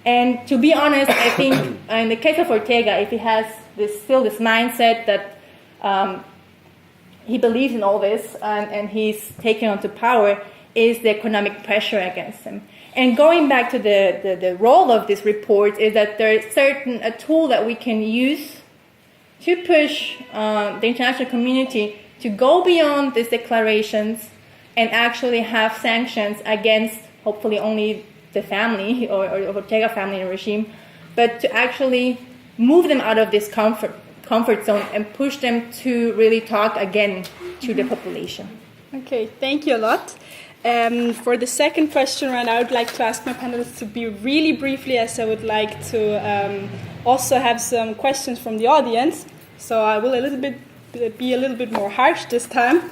And to be honest, I think in the case of Ortega, if he has still this mindset that he believes in all this and he's taken onto power, is the economic pressure against him. And going back to the role of this report is that there is a tool that we can use to push the international community to go beyond these declarations and actually have sanctions against hopefully only the family or Ortega family and regime, but to actually move them out of this comfort zone and push them to really talk again to the population. Okay, thank you a lot. For the second question round, I would like to ask my panelists to be really briefly, as I would like to also have some questions from the audience. So I will be a little bit more harsh this time.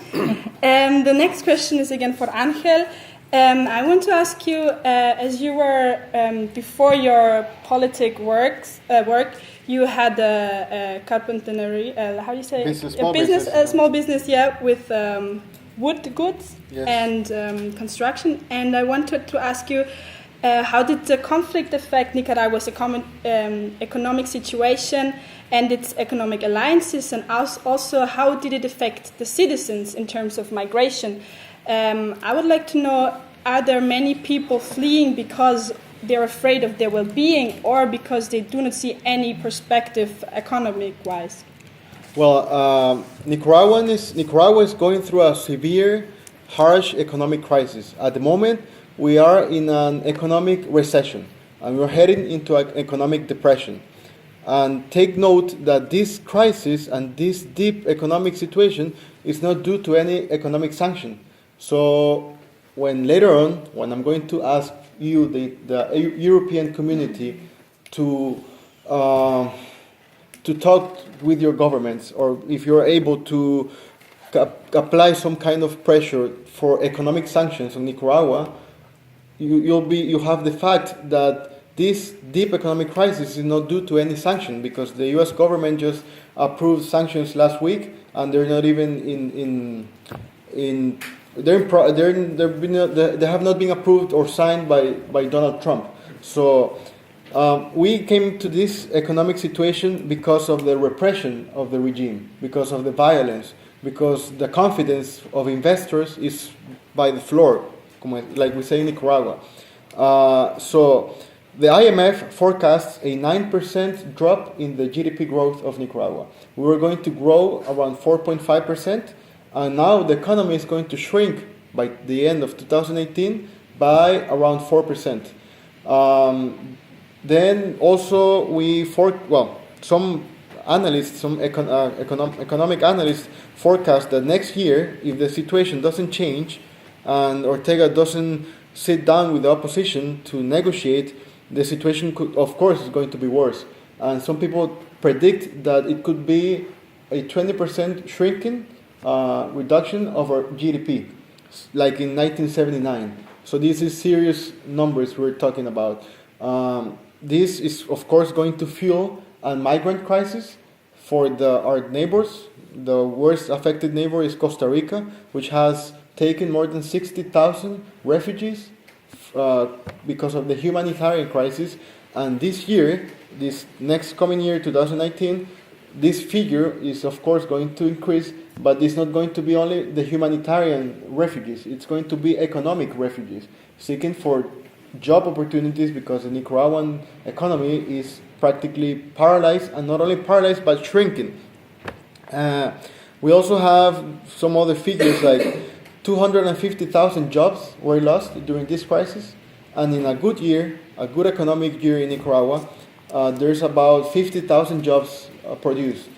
The next question is again for Angel. I want to ask you, as you were before your politic work, you had a carpentry. How do you say? Small business, yeah, with wood goods, yes, and construction. And I wanted to ask you, how did the conflict affect Nicaragua's economic situation and its economic alliances, and also how did it affect the citizens in terms of migration? I would like to know, are there many people fleeing because they're afraid of their well-being or because they do not see any perspective economic-wise? Well, Nicaragua is going through a severe, harsh economic crisis. At the moment, we are in an economic recession, and we're heading into an economic depression. And take note that this crisis and this deep economic situation is not due to any economic sanction. So when later on, when I'm going to ask you, the European community, to talk with your governments, or if you're able to apply some kind of pressure for economic sanctions on Nicaragua, you have the fact that this deep economic crisis is not due to any sanction, because the U.S. government just approved sanctions last week, and they're not even they have not been approved or signed by Donald Trump. So we came to this economic situation because of the repression of the regime, because of the violence, because the confidence of investors is by the floor, like we say in Nicaragua. So the IMF forecasts a 9% drop in the GDP growth of Nicaragua. We were going to grow around 4.5%, and now the economy is going to shrink by the end of 2018 by around 4%. Then also some analysts, some economic analysts forecast that next year, if the situation doesn't change, and Ortega doesn't sit down with the opposition to negotiate, the situation could, of course, is going to be worse. And some people predict that it could be a 20% shrinking reduction of our GDP, like in 1979. So this is serious numbers we're talking about. This is, of course, going to fuel a migrant crisis for our neighbors. The worst affected neighbor is Costa Rica, which has taken more than 60,000 refugees because of the humanitarian crisis. And this year, this next coming year, 2019, this figure is, of course, going to increase, but it's not going to be only the humanitarian refugees. It's going to be economic refugees seeking for job opportunities, because the Nicaraguan economy is practically paralyzed, and not only paralyzed, but shrinking. We also have some other figures, like 250,000 jobs were lost during this crisis, and in a good year, a good economic year in Nicaragua, there's about 50,000 jobs produced.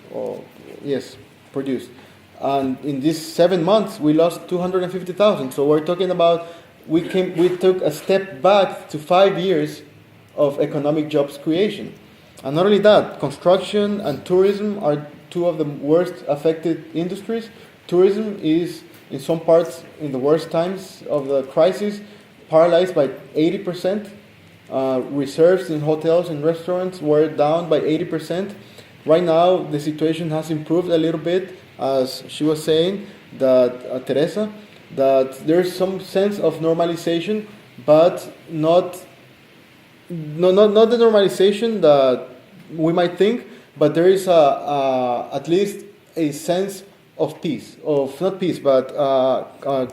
And in these 7 months, we lost 250,000. So we're talking about we took a step back to 5 years of economic jobs creation. And not only that, construction and tourism are two of the worst affected industries. Tourism is, in some parts, in the worst times of the crisis, paralyzed by 80%. Reserves in hotels and restaurants were down by 80%. Right now, the situation has improved a little bit, as she was saying, that TERESA, that there's some sense of normalization, but not the normalization that we might think, but there is at least a sense of peace, of not peace, but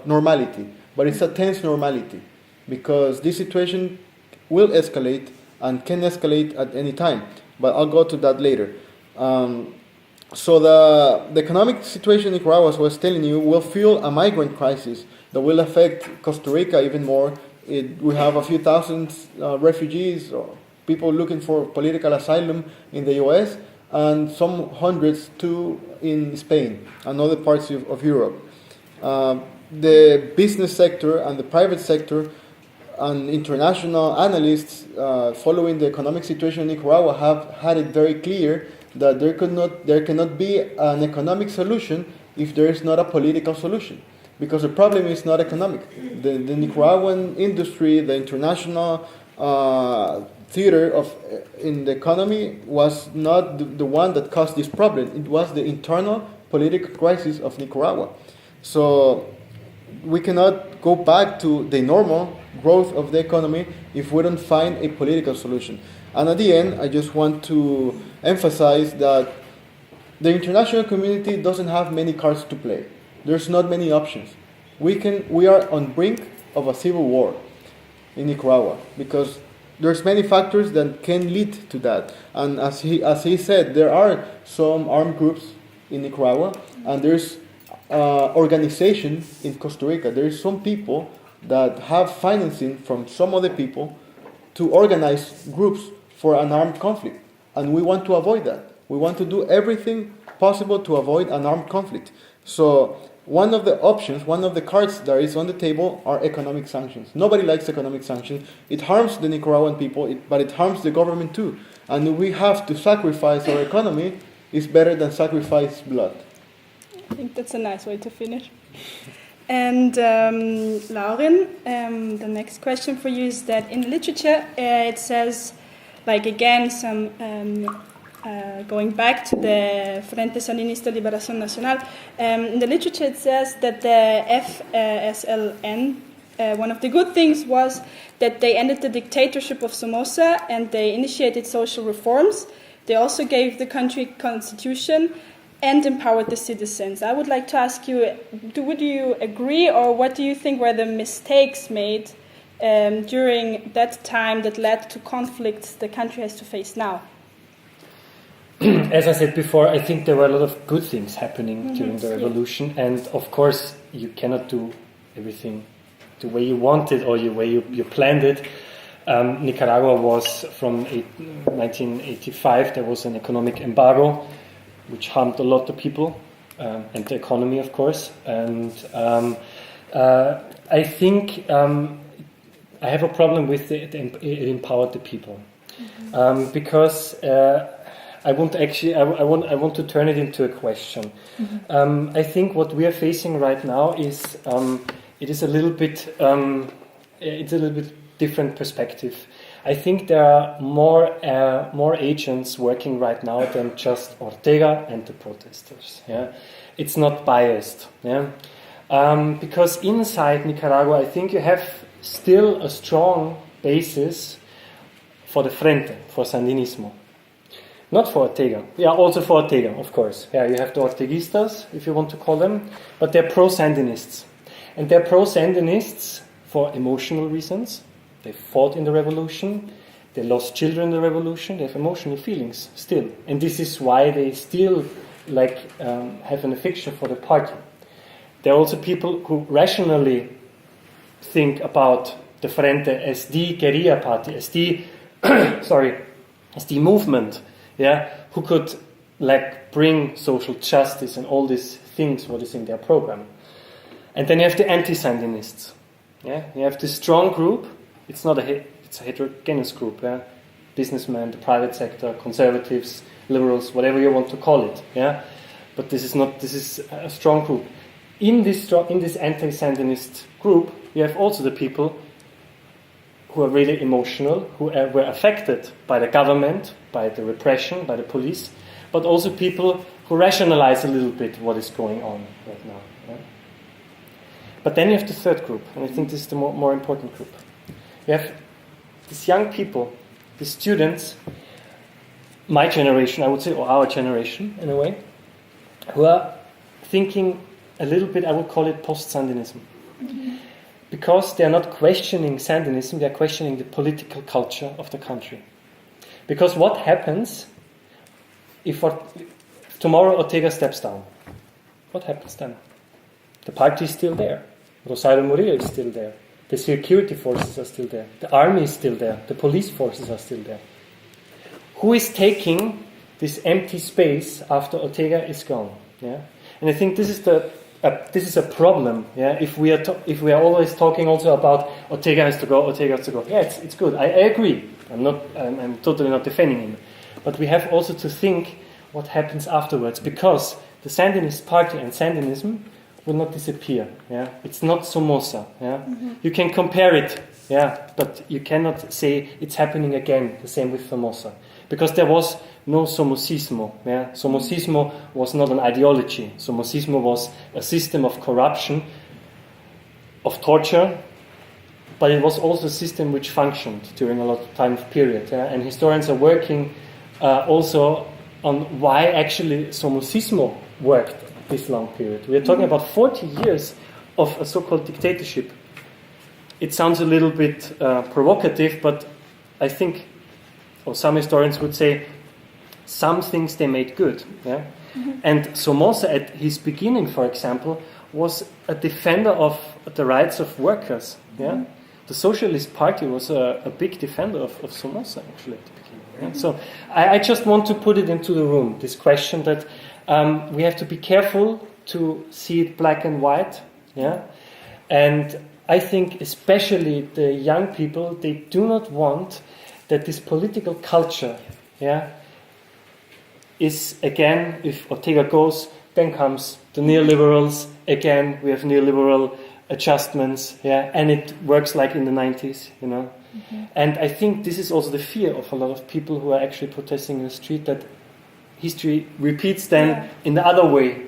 normality. But it's a tense normality, because this situation will escalate and can escalate at any time. But I'll go to that later. So the economic situation in Nicaragua, as I was telling you, will fuel a migrant crisis that will affect Costa Rica even more. We have a few thousand refugees or people looking for political asylum in the US, and some hundreds too in Spain and other parts of Europe. The business sector and the private sector and international analysts following the economic situation in Nicaragua have had it very clear that there cannot be an economic solution if there is not a political solution, because the problem is not economic. The Nicaraguan industry, the international theater in the economy was not the one that caused this problem. It was the internal political crisis of Nicaragua. So we cannot go back to the normal growth of the economy if we don't find a political solution. And at the end, I just want to emphasize that the international community doesn't have many cards to play. There's not many options. We are on brink of a civil war in Nicaragua, because there's many factors that can lead to that. And as he said, there are some armed groups in Nicaragua, and there's organization in Costa Rica. There's some people that have financing from some other people to organize groups for an armed conflict. And we want to avoid that. We want to do everything possible to avoid an armed conflict. So one of the options, one of the cards that is on the table are economic sanctions. Nobody likes economic sanctions. It harms the Nicaraguan people, but it harms the government too. And we have to sacrifice our economy. Is better than sacrifice blood. I think that's a nice way to finish. And Laurin, the next question for you is that in literature it says, like again, some going back to the Frente Sandinista Liberación Nacional, in the literature it says that the FSLN, one of the good things was that they ended the dictatorship of Somoza and they initiated social reforms. They also gave the country constitution and empowered the citizens. I would like to ask you, would you agree, or what do you think were the mistakes made during that time that led to conflicts the country has to face now? As I said before, I think there were a lot of good things happening during the revolution, and of course you cannot do everything the way you wanted or the way you planned it. Nicaragua was, from 1985, there was an economic embargo which harmed a lot of people and the economy, of course. And I think I have a problem with it empowered the people. Because I want to turn it into a question. I think what we are facing right now is it is a little bit different perspective. I think there are more agents working right now than just Ortega and the protesters. Yeah, it's not biased. Yeah, because inside Nicaragua, I think you have still a strong basis for the Frente, for Sandinismo. Not for Ortega. Yeah, also for Ortega, of course. Yeah, you have the Orteguistas, if you want to call them, but they're pro-Sandinists. And they're pro-Sandinists for emotional reasons. They fought in the revolution. They lost children in the revolution. They have emotional feelings still. And this is why they still have an affection for the party. There are also people who rationally think about the Frente as the guerrilla party, as the as the movement, yeah, who could bring social justice and all these things what is in their program. And then you have the anti-Sandinists. Yeah, you have this strong group. It's not it's a heterogeneous group. Yeah, businessmen, the private sector, conservatives, liberals, whatever you want to call it. Yeah, but this is a strong group. In this anti-Sandinist group, you have also the people who are really emotional, who were affected by the government, by the repression, by the police, but also people who rationalize a little bit what is going on right now. Yeah? But then you have the third group, and I think this is the more important group. You have these young people, these students, my generation, I would say, or our generation in a way, who are thinking a little bit, I would call it post-Sandinism. Because they are not questioning Sandinism, they are questioning the political culture of the country. Because what happens if tomorrow Ortega steps down? What happens then? The party is still there. Rosario Murillo is still there. The security forces are still there. The army is still there. The police forces are still there. Who is taking this empty space after Ortega is gone? Yeah? And I think this is a problem. Yeah, if we are always talking also about Ortega has to go. Yeah, it's good. I agree. I'm totally not defending him, but we have also to think what happens afterwards, because the Sandinist party and Sandinism will not disappear. Yeah, it's not Somoza. Yeah, you can compare it. Yeah, but you cannot say it's happening again. The same with Somoza, because there was no Somocismo. Yeah? Somocismo was not an ideology. Somocismo was a system of corruption, of torture, but it was also a system which functioned during a lot of time period. Yeah? And historians are working also on why actually Somocismo worked this long period. We are talking about 40 years of a so-called dictatorship. It sounds a little bit provocative, but I think, or some historians would say, some things they made good. Yeah? And Somoza, at his beginning, for example, was a defender of the rights of workers. Yeah? The Socialist Party was a big defender of Somoza, actually, at the beginning. Yeah? So I just want to put it into the room, this question that we have to be careful to see it black and white. Yeah? And I think especially the young people, they do not want that this political culture, yeah, is again, if Ortega goes, then comes the neoliberals, again we have neoliberal adjustments, yeah, and it works like in the 90s, you know. And I think this is also the fear of a lot of people who are actually protesting in the street, that history repeats then in the other way.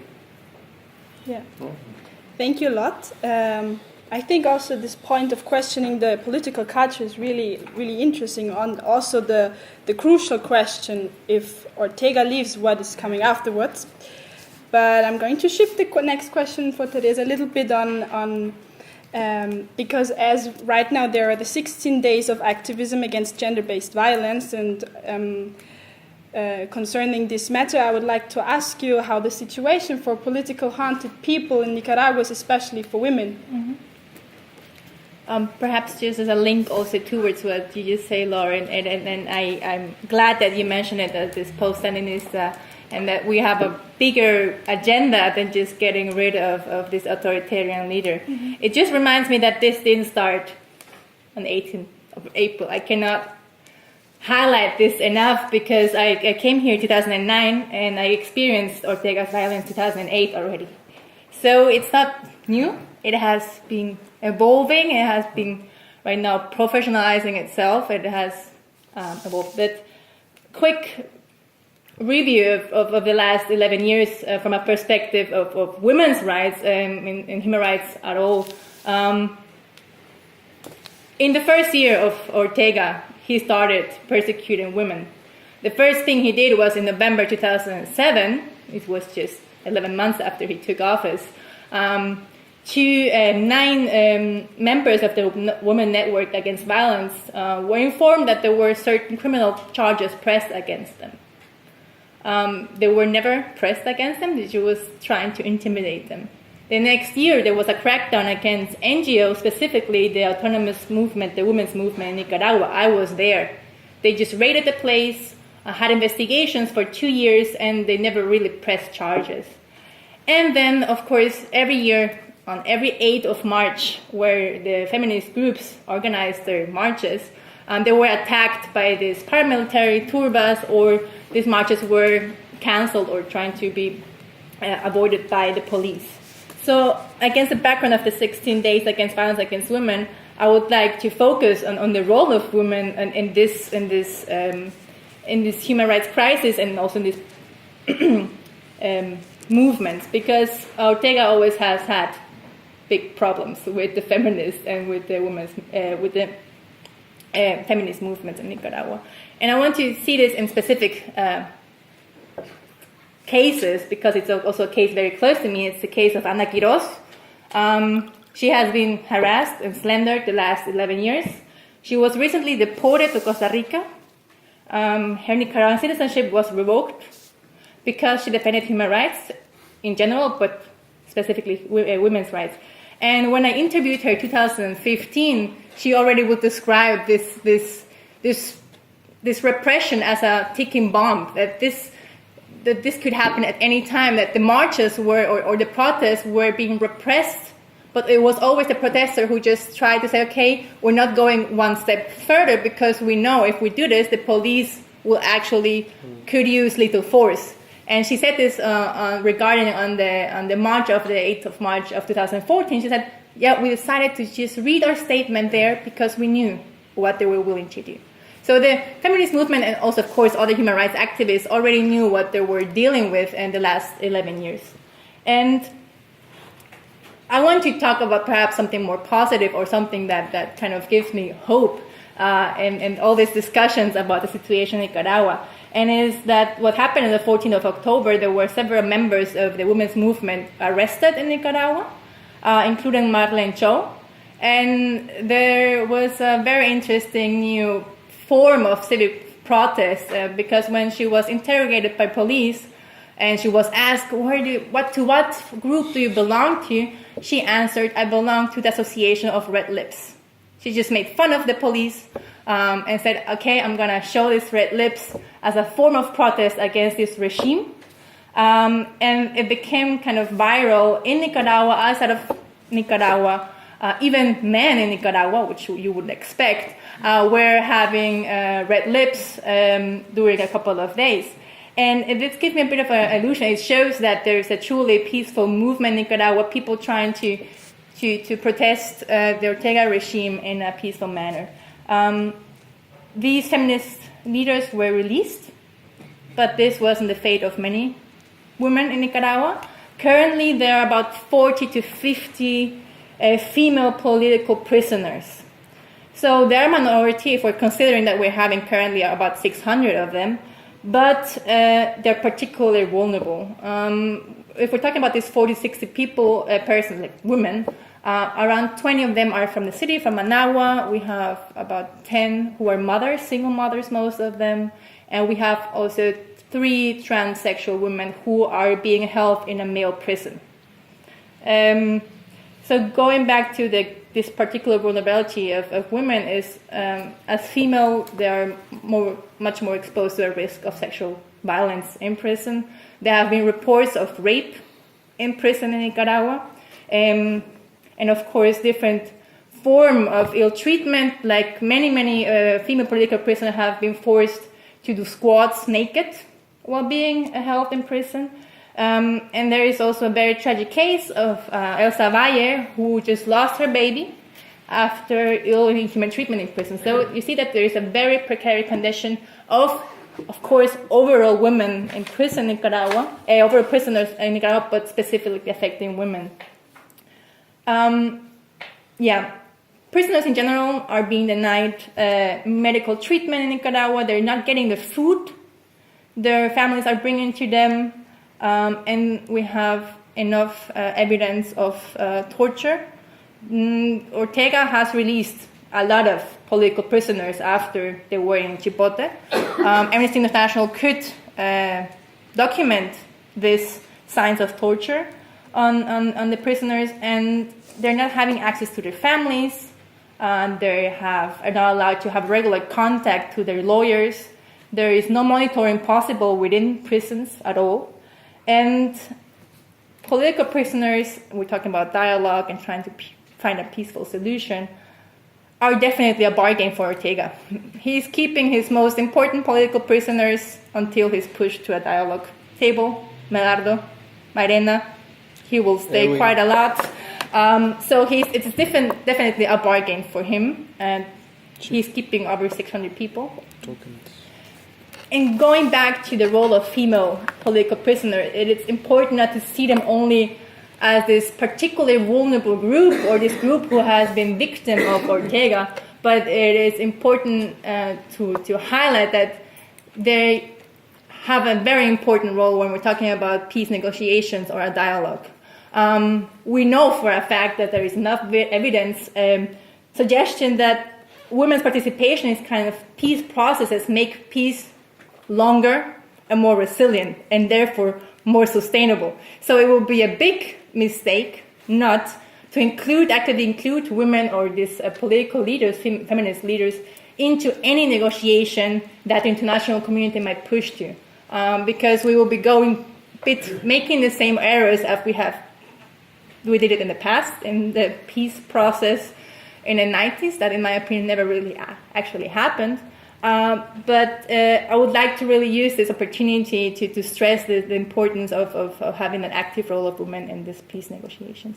Yeah. Thank you a lot. I think also this point of questioning the political culture is really, really interesting. On also the crucial question, if Ortega leaves, what is coming afterwards? But I'm going to shift the next question for Teresa a little bit on because as right now there are the 16 days of activism against gender-based violence, and concerning this matter, I would like to ask you how the situation for political haunted people in Nicaragua is, especially for women. Perhaps just as a link also towards what you just say, Lauren, and I'm glad that you mentioned it as this post-Sandinista, and that we have a bigger agenda than just getting rid of this authoritarian leader. Mm-hmm. It just reminds me that this didn't start on the 18th of April. I cannot highlight this enough because I came here in 2009 and I experienced Ortega's violence in 2008 already. So it's not new. It has been evolving. It has been right now professionalizing itself. It has evolved. But quick review of the last 11 years from a perspective of women's rights and human rights at all. In the first year of Ortega, he started persecuting women. The first thing he did was in November 2007, it was just 11 months after he took office, 9 members of the Women Network Against Violence were informed that there were certain criminal charges pressed against them. They were never pressed against them, they was trying to intimidate them. The next year, there was a crackdown against NGOs, specifically the autonomous movement, the women's movement in Nicaragua. I was there. They just raided the place, had investigations for 2 years, and they never really pressed charges. And then, of course, every year, on every 8th of March, where the feminist groups organized their marches, they were attacked by these paramilitary turbas, or these marches were canceled or trying to be avoided by the police. So, against the background of the 16 days against violence against women, I would like to focus on the role of women in this human rights crisis and also in this movement, because Ortega always has had big problems with the feminists and with the women's feminist movement in Nicaragua. And I want to see this in specific cases, because it's also a case very close to me. It's the case of Ana Quiroz. She has been harassed and slandered the last 11 years. She was recently deported to Costa Rica. Her Nicaraguan citizenship was revoked because she defended human rights in general, but specifically women's rights. And when I interviewed her in 2015, she already would describe this repression as a ticking bomb, that this could happen at any time, that the marches were, or the protests were being repressed, but it was always the protester who just tried to say, okay, we're not going one step further because we know if we do this, the police will actually could use lethal force. And she said this regarding on the march of the 8th of March of 2014. She said, yeah, we decided to just read our statement there because we knew what they were willing to do. So the feminist movement and also, of course, other human rights activists already knew what they were dealing with in the last 11 years. And I want to talk about perhaps something more positive or something that kind of gives me hope in all these discussions about the situation in Nicaragua. And is that what happened on the 14th of October, there were several members of the women's movement arrested in Nicaragua, including Marlene Cho. And there was a very interesting new form of civic protest because when she was interrogated by police and she was asked, to what group do you belong to? She answered, I belong to the Association of Red Lips. She just made fun of the police and said, okay, I'm going to show these red lips as a form of protest against this regime. And it became kind of viral in Nicaragua, outside of Nicaragua. Even men in Nicaragua, which you wouldn't expect, were having red lips during a couple of days. And this gives me a bit of an illusion. It shows that there's a truly peaceful movement in Nicaragua, people trying to protest the Ortega regime in a peaceful manner. These feminist leaders were released, but this wasn't the fate of many women in Nicaragua. Currently, there are about 40 to 50 female political prisoners. So they're a minority if we're considering that we're having currently about 600 of them, but they're particularly vulnerable. If we're talking about these 40, 60 persons, like women, around 20 of them are from the city, from Managua. We have about 10 who are mothers, single mothers, most of them. And we have also 3 transsexual women who are being held in a male prison. So going back to this particular vulnerability of women is, as female, they are much more exposed to the risk of sexual violence in prison. There have been reports of rape in prison in Nicaragua, and of course different form of ill treatment, like many female political prisoners have been forced to do squats naked while being held in prison. And there is also a very tragic case of Elsa Valle, who just lost her baby after ill inhuman treatment in prison. So you see that there is a very precarious condition of course, overall women in prison in Nicaragua, overall prisoners in Nicaragua, but specifically affecting women. Prisoners in general are being denied medical treatment in Nicaragua. They're not getting the food their families are bringing to them, and we have enough evidence of torture. Ortega has released a lot of political prisoners after they were in Chipote. Amnesty International could document these signs of torture on the prisoners, and they're not having access to their families. They are not allowed to have regular contact to their lawyers. There is no monitoring possible within prisons at all. And political prisoners, we're talking about dialogue and trying to find a peaceful solution, are definitely a bargain for Ortega. He's keeping his most important political prisoners until he's pushed to a dialogue table. Medardo, Mairena, he will stay quite a lot. So it's definitely a bargain for him, and he's keeping over 600 people. And going back to the role of female political prisoners, it is important not to see them only as this particularly vulnerable group or this group who has been victim of Ortega, but it is important to highlight that they have a very important role when we're talking about peace negotiations or a dialogue. We know for a fact that there is enough evidence, suggestion that women's participation in kind of peace processes make peace longer and more resilient, and therefore more sustainable. So it will be a big mistake not to actively include women or these political leaders, feminist leaders, into any negotiation that the international community might push to, because we will be making the same errors as we did it in the past, in the peace process in the 90s, that in my opinion never really actually happened. But I would like to really use this opportunity to stress the importance of having an active role of women in these peace negotiations.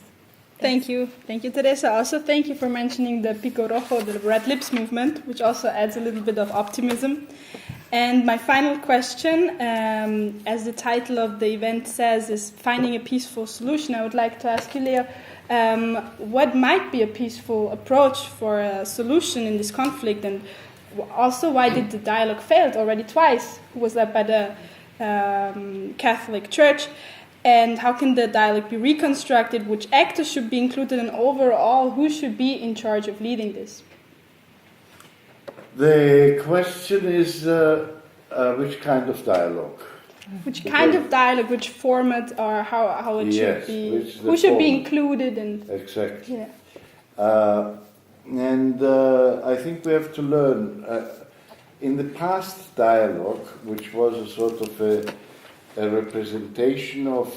Thank you, Teresa. Also, thank you for mentioning the Pico Rojo, the Red Lips movement, which also adds a little bit of optimism. And my final question, as the title of the event says, is Finding a Peaceful Solution. I would like to ask you, Leo, what might be a peaceful approach for a solution in this conflict, and also why did the dialogue fail already twice? Who was led by the Catholic Church? And how can the dialogue be reconstructed? Which actors should be included, and overall, who should be in charge of leading this? The question is which kind of dialogue? Which kind of dialogue, which format, or how it should be? Who should be included? Exactly. Yeah. And I think we have to learn. In the past dialogue, which was a sort of a representation of,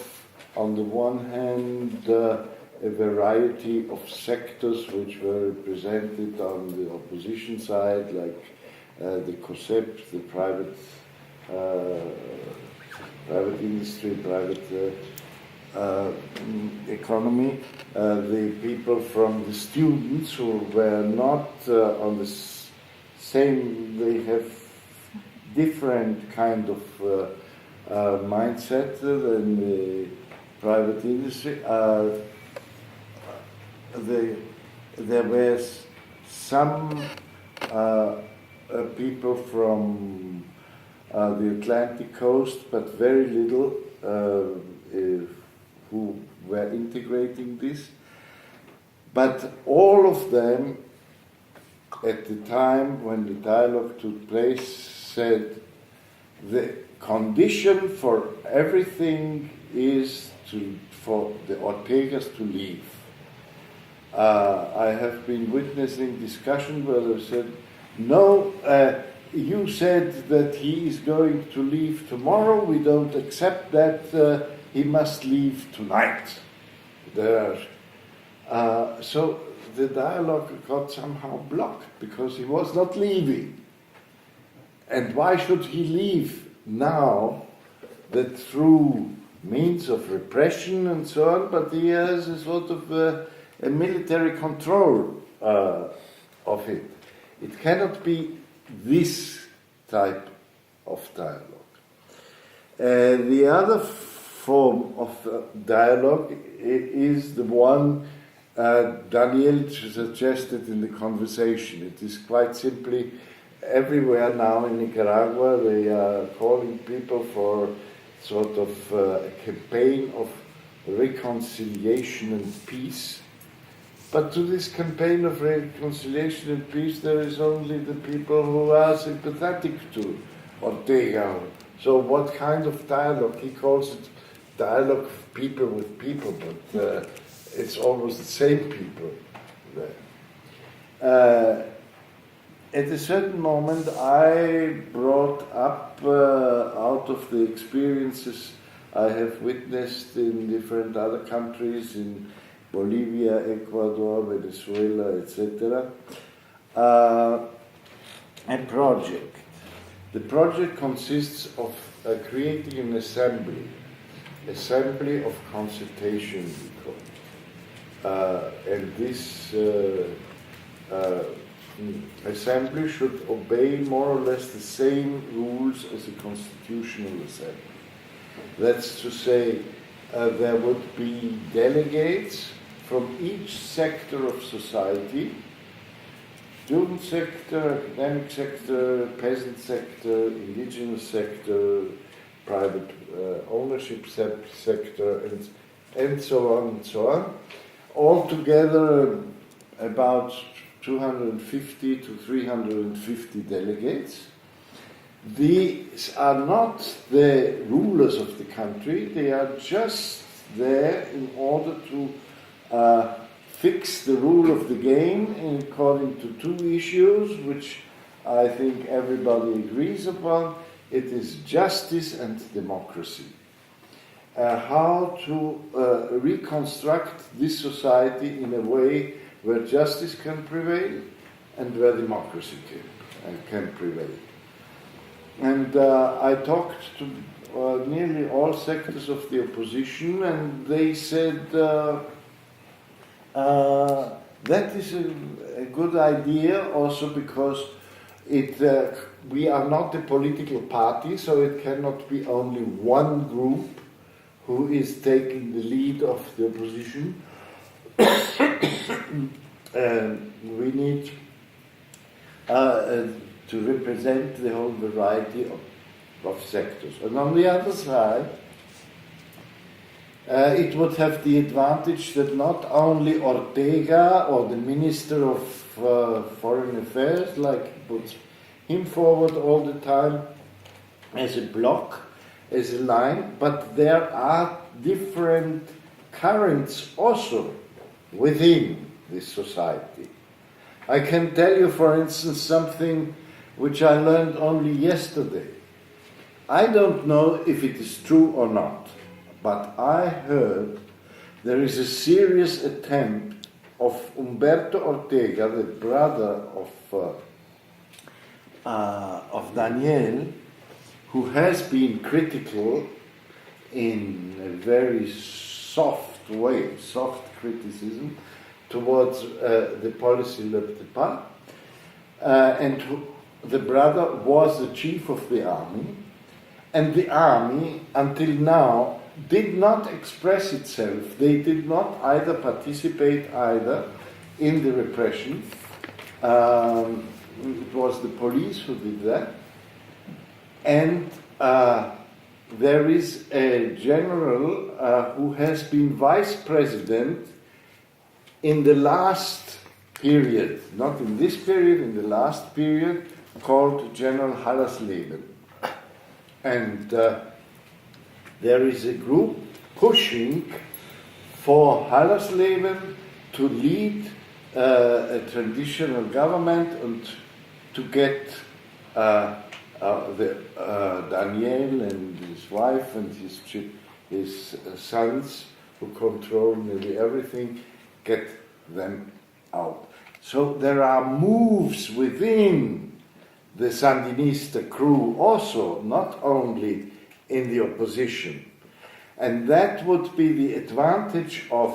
on the one hand, a variety of sectors which were represented on the opposition side, like the COSEP, the private industry, private economy, the people from the students who were not on the same, they have different kind of mindset than the private industry. There were some people from the Atlantic coast, but very little who were integrating this. But all of them, at the time when the dialogue took place, said the condition for everything is for the Ortegas to leave. I have been witnessing discussion where they said, no, you said that he is going to leave tomorrow, we don't accept that, he must leave tonight. So the dialogue got somehow blocked because he was not leaving. And why should he leave now that through means of repression and so on, but he has a sort of a military control of it. It cannot be this type of dialogue. The other form of dialogue is the one Daniel suggested in the conversation. It is quite simply everywhere now in Nicaragua they are calling people for sort of a campaign of reconciliation and peace. But to this campaign of reconciliation and peace there is only the people who are sympathetic to Ortega. So what kind of dialogue? He calls it dialogue of people with people, but it's almost the same people there. At a certain moment I brought up out of the experiences I have witnessed in different other countries, in Bolivia, Ecuador, Venezuela, etc., a project. The project consists of creating an assembly of consultation, we call it. And this assembly should obey more or less the same rules as a constitutional assembly. That's to say, there would be delegates from each sector of society: student sector, academic sector, peasant sector, indigenous sector, private ownership sector, and so on and so on. Altogether, about 250 to 350 delegates. These are not the rulers of the country, they are just there in order to fix the rule of the game according to two issues, which I think everybody agrees upon. It is justice and democracy. How to reconstruct this society in a way where justice can prevail and where democracy can prevail. And I talked to nearly all sectors of the opposition, and they said that is a good idea also because we are not a political party, so it cannot be only one group who is taking the lead of the opposition. We need to represent the whole variety of sectors. And on the other side, it would have the advantage that not only Ortega or the Minister of Foreign Affairs, like puts him forward all the time as a bloc, as a line, but there are different currents also within this society. I can tell you, for instance, something which I learned only yesterday. I don't know if it is true or not, but I heard there is a serious attempt of Humberto Ortega, the brother of Daniel, who has been critical in a very soft way, soft criticism towards the policy Liberdad, and the brother was the chief of the army, and the army until now did not express itself. They did not either participate in the repression. It was the police who did that, and there is a general who has been vice-president in the last period, not in this period, in the last period, called General Hallersleben. And there is a group pushing for Hallersleben to lead a transitional government and to get Daniel and his wife and his sons, who control nearly everything, get them out. So there are moves within the Sandinista crew also, not only in the opposition. And that would be the advantage of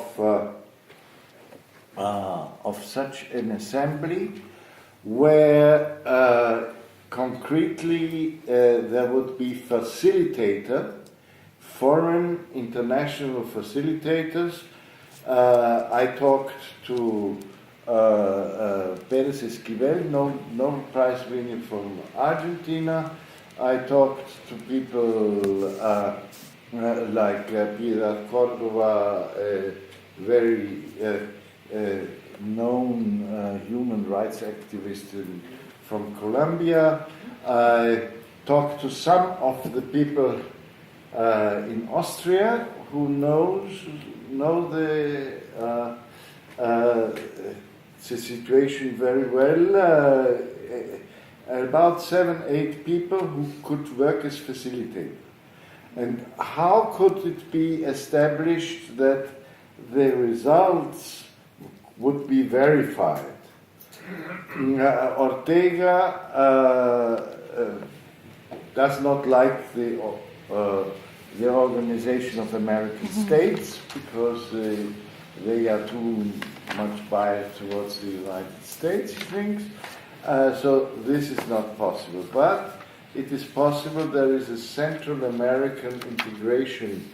such an assembly, where concretely there would be foreign international facilitators. I talked to Pérez Esquivel, Nobel Prize winner from Argentina. I talked to people like Piedad Córdoba, a very known human rights activist from Colombia. I talked to some of the people in Austria who know the situation very well. About 7-8 people who could work as facilitators. And how could it be established that the results would be verified? Ortega does not like the Organization of American States because they are too much biased towards the United States, he thinks. So this is not possible. But it is possible. There is a Central American integration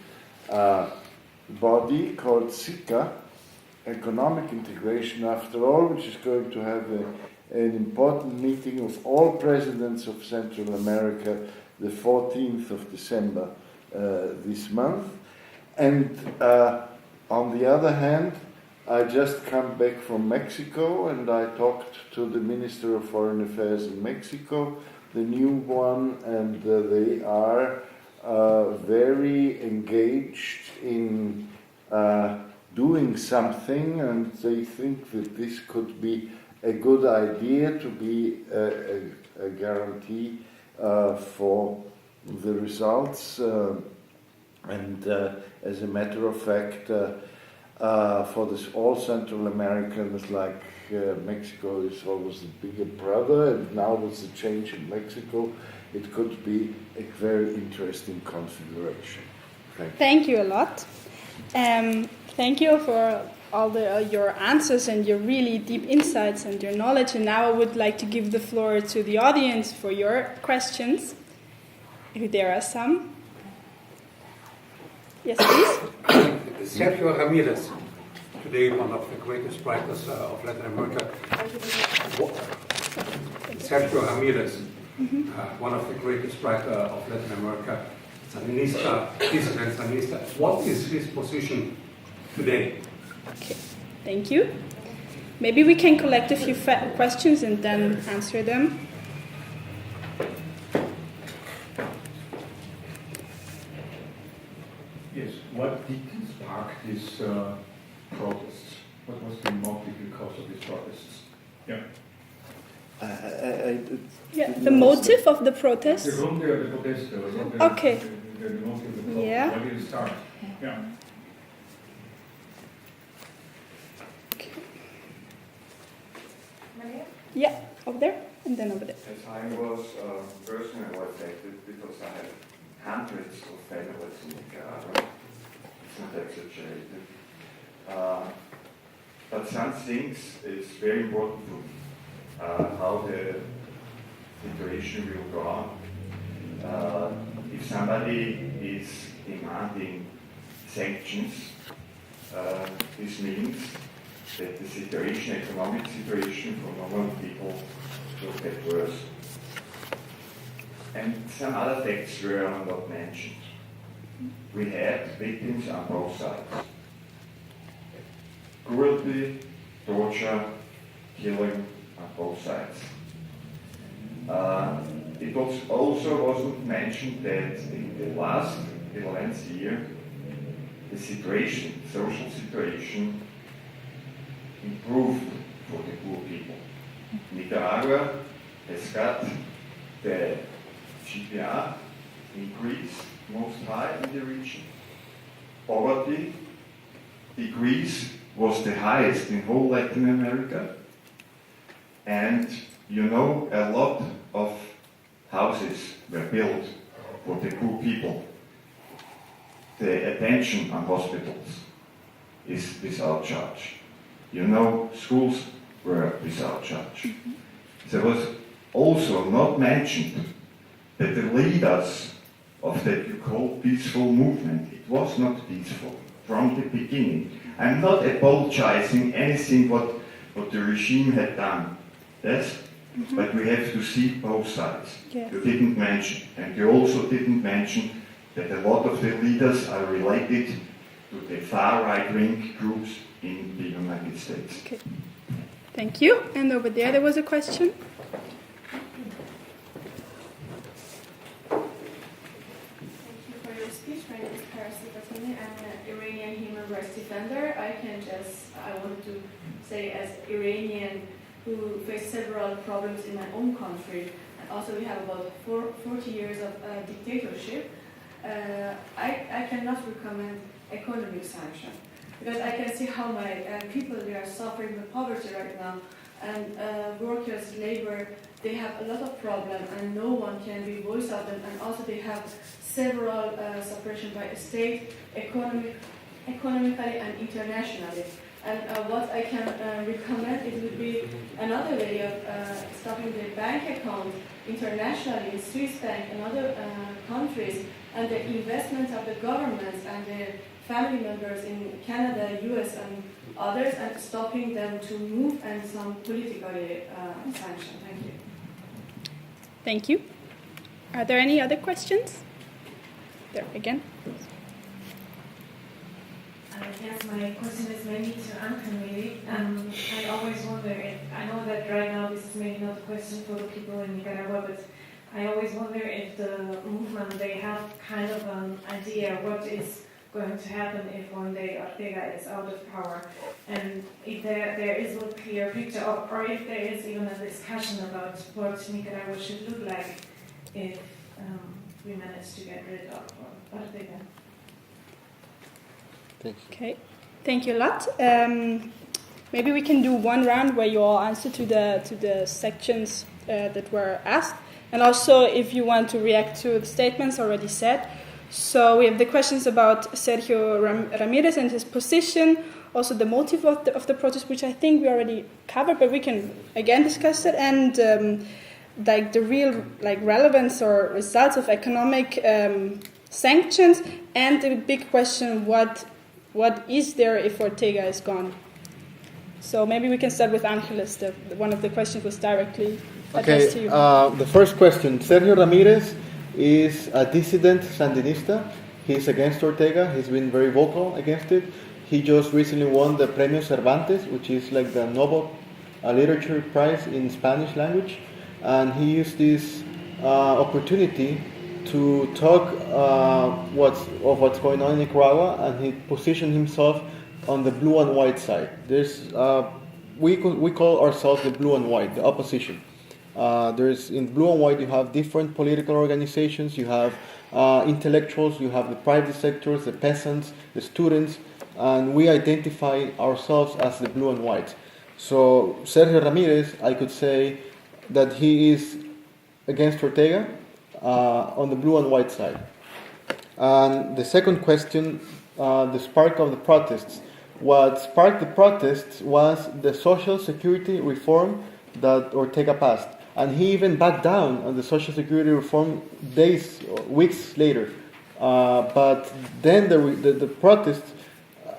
body called SICA, Economic Integration after all, which is going to have an important meeting of all presidents of Central America the 14th of December this month. And on the other hand, I just come back from Mexico, and I talked to the Minister of Foreign Affairs in Mexico, the new one, and they are very engaged in doing something, and they think that this could be a good idea to be a guarantee for the results. And as a matter of fact, for this all Central Americans, like Mexico is always the bigger brother, and now with the change in Mexico, it could be a very interesting configuration. Thank you a lot. Thank you for all your answers and your really deep insights and your knowledge. And now I would like to give the floor to the audience for your questions, if there are some. Yes, please. Sergio Ramirez, today one of the greatest writers of Latin America. Sergio Ramirez, one of the greatest writers of Latin America, Sandinista, dissident Sandinista. What is his position today? Okay, thank you. Maybe we can collect a few questions and then answer them. Yes, what did spark these protests? What was the motive because of these protests? Yeah. The motive of the protests? The Gründe of the protest. Okay. The motive of the protest. Yeah. Why did it start? Yeah. Yeah, over there and then over there. Yes, I was personally affected because I have hundreds of families in Nicaragua. It's not exaggerated. But some things is very important to me. How the situation will go on. If somebody is demanding sanctions, this means that the situation, economic situation for normal people will get worse. And some other facts were not mentioned. We had victims on both sides. Cruelty, torture, killing on both sides. It also wasn't mentioned that in the last 11th year, the situation, social situation, improved for the poor people. Nicaragua has got the GPR increase most high in the region. Poverty decrease was the highest in whole Latin America. And you know, a lot of houses were built for the poor people. The attention on hospitals is without charge. You know, schools were without charge. There was also not mentioned that the leaders of that you call peaceful movement, it was not peaceful from the beginning. I'm not apologizing anything what the regime had done, yes? But we have to see both sides. Yeah. You didn't mention, and you also didn't mention that a lot of the leaders are related to the far right-wing groups in the United States. Okay. Thank you. And over there was a question. For your speech, my name is TERESA. I'm an Iranian human rights defender. I want to say as Iranian who face several problems in my own country, and also we have about 40 years of dictatorship, I cannot recommend economic sanction because I can see how my people, they are suffering with poverty right now, and workers, labor, they have a lot of problems and no one can be voice of them, and also they have several suppression by state, economically and internationally. And what I can recommend, it would be another way of stopping the bank account internationally in Swiss bank and other countries, and the investment of the governments and the family members in Canada, US and others, and stopping them to move, and some political sanction. Thank you. Thank you. Are there any other questions? There again. Yes, my question is mainly to Anthony. I always wonder if, I know that right now this is maybe not a question for the people in Nicaragua, but I always wonder if the movement, they have kind of an idea what is going to happen if one day Ortega is out of power, and if there is a clear picture, or if there is even a discussion about what Nicaragua should look like if we manage to get rid of Ortega. Okay, thank you a lot. Maybe we can do one round where you all answer to the sections that were asked, and also if you want to react to the statements already said. So we have the questions about Sergio Ramirez and his position, also the motive of the protest, which I think we already covered, but we can again discuss it, and like the real relevance or results of economic sanctions, and the big question, what is there if Ortega is gone? So maybe we can start with Angeles. One of the questions was directly addressed to you. The first question. Sergio Ramirez is a dissident Sandinista. He's against Ortega. He's been very vocal against it. He just recently won the Premio Cervantes, which is like the Nobel Literature Prize in Spanish language. And he used this opportunity to talk what's going on in Nicaragua, and he positioned himself on the blue and white side. We call ourselves the blue and white, the opposition. In blue and white you have different political organizations, you have intellectuals, you have the private sectors, the peasants, the students, and we identify ourselves as the blue and white. So Sergio Ramirez, I could say that he is against Ortega, on the blue and white side. And the second question, the spark of the protests. What sparked the protests was the social security reform that Ortega passed. And he even backed down on the social security reform weeks later. But then the protests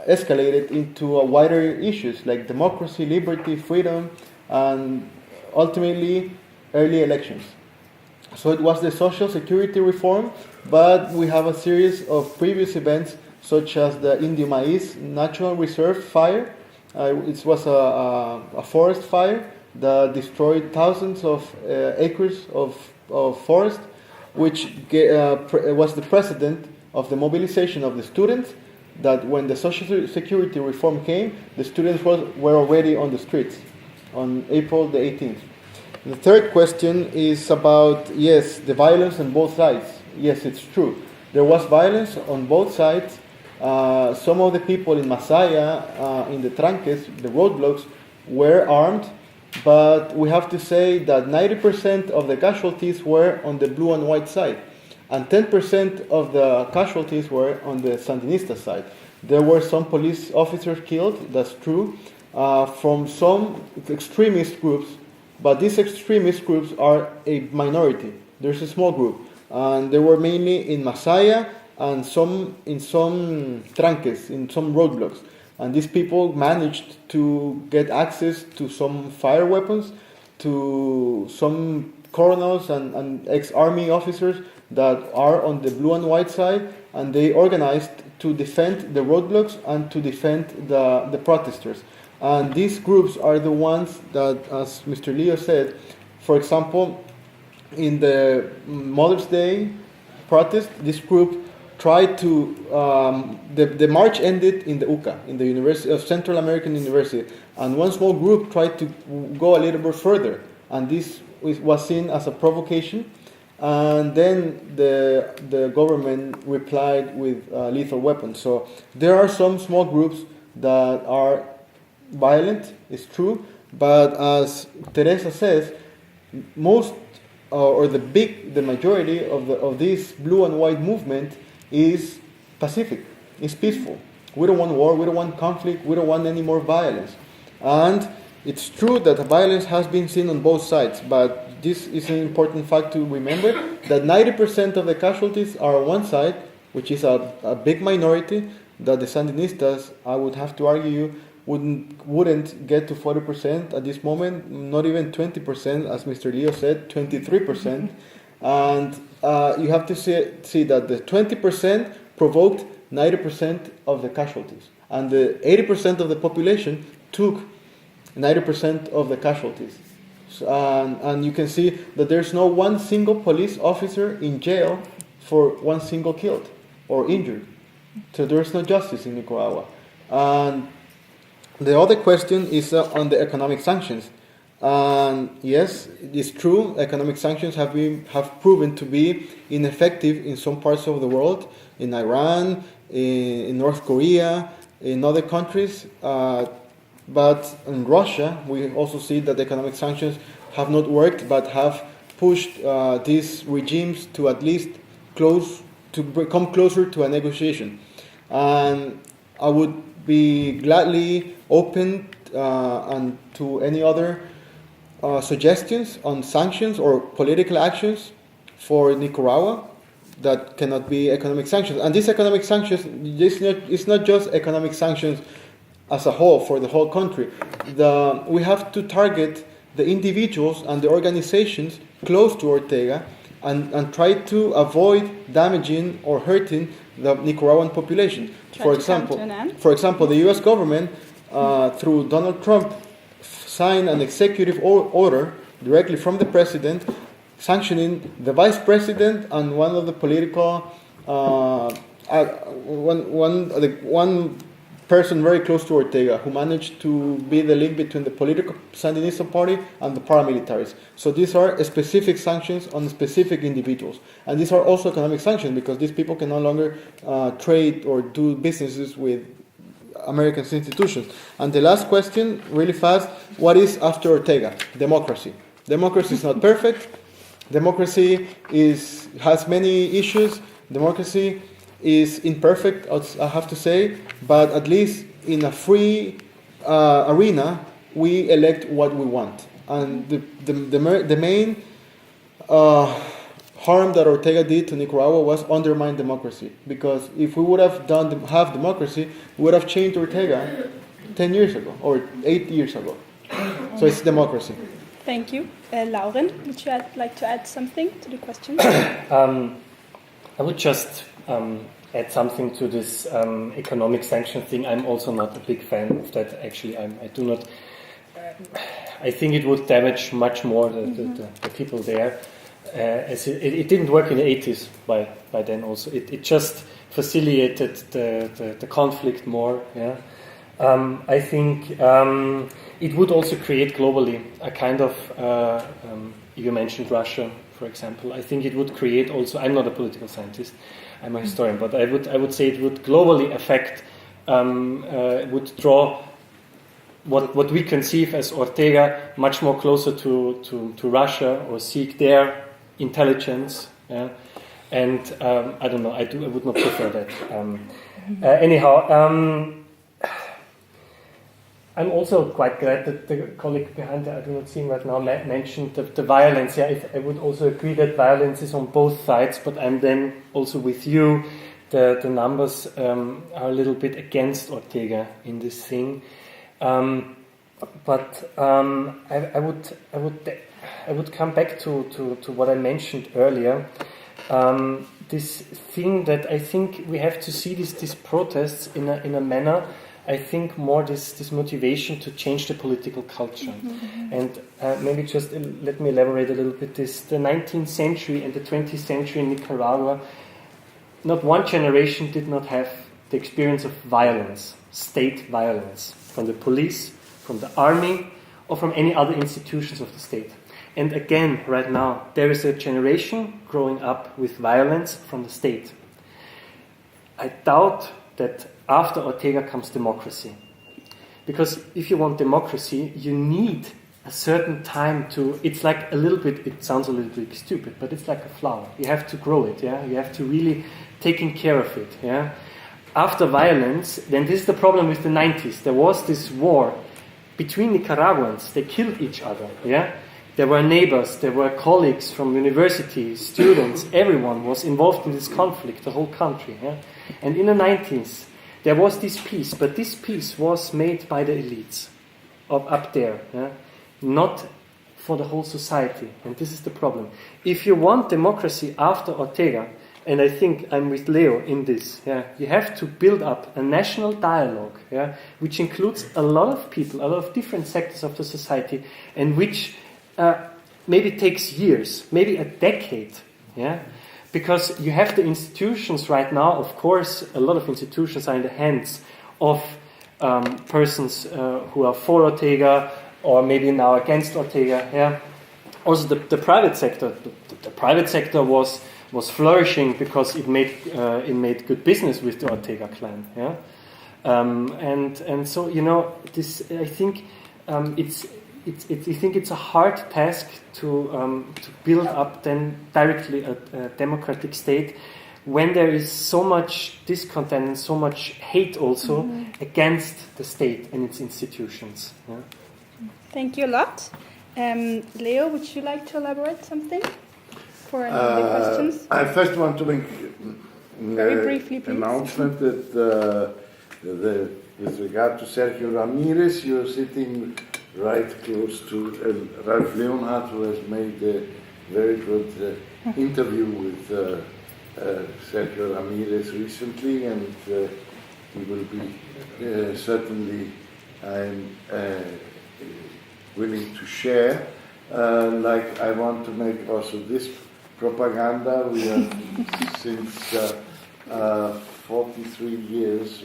escalated into wider issues like democracy, liberty, freedom, and ultimately early elections. So it was the social security reform, but we have a series of previous events such as the Indio Maíz Natural Reserve fire. It was a forest fire that destroyed thousands of acres of forest, which was the precedent of the mobilization of the students that when the Social Security reform came, the students were already on the streets on April the 18th. The third question is about, yes, the violence on both sides. Yes, it's true. There was violence on both sides. Some of the people in Masaya, in the tranques, the roadblocks, were armed, but we have to say that 90% of the casualties were on the blue and white side, and 10% of the casualties were on the Sandinista side. There were some police officers killed, that's true, from some extremist groups, but these extremist groups are a minority. There's a small group, and they were mainly in Masaya and in some tranques, in some roadblocks. And these people managed to get access to some fire weapons, to some colonels and ex-army officers that are on the blue and white side, and they organized to defend the roadblocks and to defend the protesters. And these groups are the ones that, as Mr. Leo said, for example, in the Mother's Day protest, this group tried to, the march ended in the UCA, in the University of Central American University, and one small group tried to go a little bit further, and this was seen as a provocation, and then the government replied with lethal weapons. So there are some small groups that are violent, it's true, but as Teresa says, most or the majority of this blue and white movement is pacific, is peaceful. We don't want war, we don't want conflict, we don't want any more violence. And it's true that violence has been seen on both sides, but this is an important fact to remember, that 90% of the casualties are on one side, which is a big minority, that the Sandinistas, I would have to argue, wouldn't get to 40% at this moment, not even 20%, as Mr. Leo said, 23%. And you have to see that the 20% provoked 90% of the casualties. And the 80% of the population took 90% of the casualties. So, and you can see that there's no one single police officer in jail for one single killed or injured. So there's no justice in Nicaragua. And the other question is on the economic sanctions. And yes, it is true, economic sanctions have proven to be ineffective in some parts of the world, in Iran, in North Korea, in other countries. But in Russia, we also see that economic sanctions have not worked, but have pushed these regimes to at least come closer to a negotiation. And I would be gladly open and to any other suggestions on sanctions or political actions for Nicaragua that cannot be economic sanctions. And these economic sanctions, it's not just economic sanctions as a whole for the whole country. We have to target the individuals and the organizations close to Ortega and try to avoid damaging or hurting the Nicaraguan population. For example, the U.S. government, through Donald Trump, signed an executive order directly from the president sanctioning the vice president and one of the political one person very close to Ortega who managed to be the link between the political Sandinista party and the paramilitaries. So these are specific sanctions on specific individuals, and these are also economic sanctions because these people can no longer trade or do businesses with American institutions. And the last question, really fast, what is after Ortega? Democracy. Democracy is not perfect. Democracy has many issues. Democracy is imperfect, I have to say, but at least in a free arena, we elect what we want. And the main harm that Ortega did to Nicaragua was undermine democracy. Because if we would have have democracy, we would have changed Ortega 10 years ago or 8 years ago. So it's democracy. Thank you. Lauren, would you like to add something to the question? I would just add something to this economic sanction thing. I'm also not a big fan of that. Actually, I do not. I think it would damage much more the people there. As it didn't work in the 80s by then also. It just facilitated the conflict more. Yeah, I think it would also create globally a kind of. You mentioned Russia, for example. I think it would create also. I'm not a political scientist. I'm a historian, but I would say it would globally affect. Would draw what we conceive as Ortega much more closer to Russia, or seek their intelligence. Yeah? And I don't know. I would not prefer that. Anyhow, I'm also quite glad that the colleague behind there, I do not see him right now, mentioned the violence. Yeah, I would also agree that violence is on both sides, but I'm then also with you. The numbers are a little bit against Ortega in this thing, but I would come back to what I mentioned earlier. This thing that I think we have to see these protests in a manner. I think more this motivation to change the political culture, and maybe just let me elaborate a little bit. The 19th century and the 20th century in Nicaragua. Not one generation did not have the experience of violence, state violence, from the police, from the army, or from any other institutions of the state. And again, right now, there is a generation growing up with violence from the state. I doubt that after Ortega comes democracy. Because if you want democracy, you need a certain time to, it's like a little bit, it sounds a little bit stupid, but it's like a flower. You have to grow it, yeah? You have to really taking care of it, yeah? After violence, then this is the problem with the 90s. There was this war between Nicaraguans. They killed each other, yeah? There were neighbors, there were colleagues from universities, students, everyone was involved in this conflict, the whole country, yeah? And in the 90s, there was this peace, but this peace was made by the elites up there, yeah? Not for the whole society, and this is the problem. If you want democracy after Ortega, and I think I'm with Leo in this, yeah, you have to build up a national dialogue, yeah, which includes a lot of people, a lot of different sectors of the society, and which maybe takes years, maybe a decade, yeah, because you have the institutions right now. Of course, a lot of institutions are in the hands of persons who are for Ortega, or maybe now against Ortega. Yeah. Also, the private sector. The private sector was flourishing because it made good business with the Ortega clan. Yeah. And so this. I think it's a hard task to build up then directly a democratic state when there is so much discontent and so much hate also against the state and its institutions. Yeah. Thank you a lot. Leo, would you like to elaborate something for the questions? I first want to make very briefly, please. Announcement that with regard to Sergio Ramirez, you're sitting right close to Ralph Leonhardt, who has made a very good interview with Sergio Ramirez recently, and he will be certainly willing to share. Like I want to make also this propaganda. We are since 43 years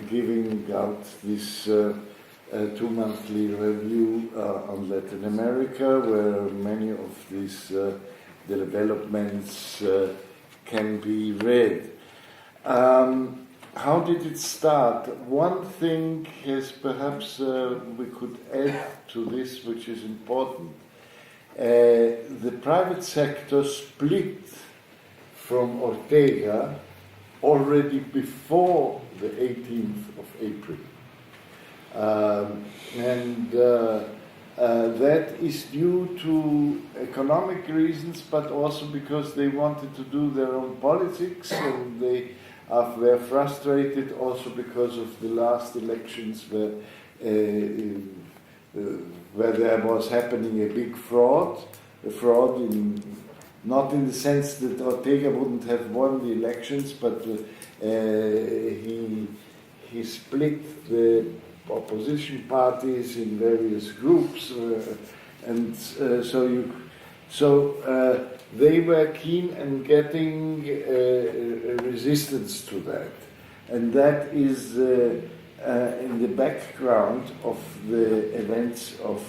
giving out this 2-monthly review on Latin America, where many of these developments can be read. How did it start? One thing is perhaps we could add to this, which is important. The private sector split from Ortega already before the 18th of April. That is due to economic reasons, but also because they wanted to do their own politics, and they were frustrated also because of the last elections where there was happening a big fraud. A fraud not in the sense that Ortega wouldn't have won the elections, but he split the opposition parties in various groups, and so So they were keen on getting resistance to that. And that is in the background of the events of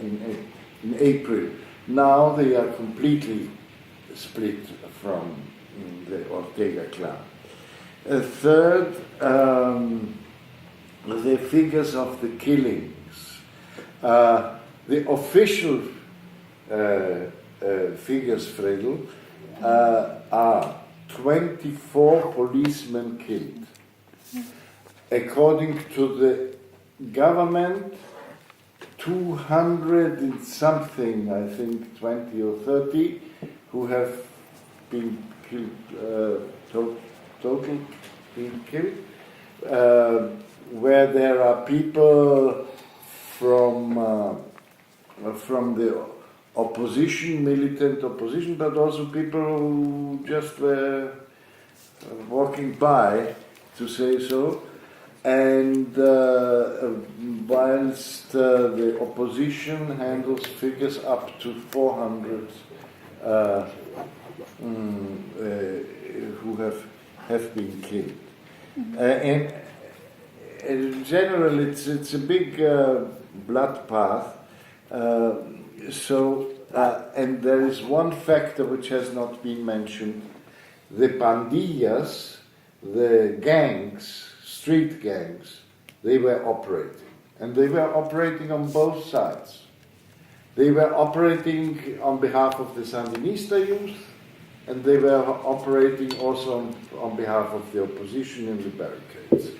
in April. Now they are completely split from the Ortega clan. Third, the figures of the killings. The official figures, Fredel, are 24 policemen killed. According to the government, 200 and something, I think 20 or 30, who have been killed, total been killed, where there are people from the opposition, militant opposition, but also people who just were walking by, to say so. And whilst the opposition handles figures up to 400 who have been killed. And in general, it's a big blood path. And there is one factor which has not been mentioned: the pandillas, the gangs, street gangs, they were operating. And they were operating on both sides. They were operating on behalf of the Sandinista youth, and they were operating also on behalf of the opposition in the barricades.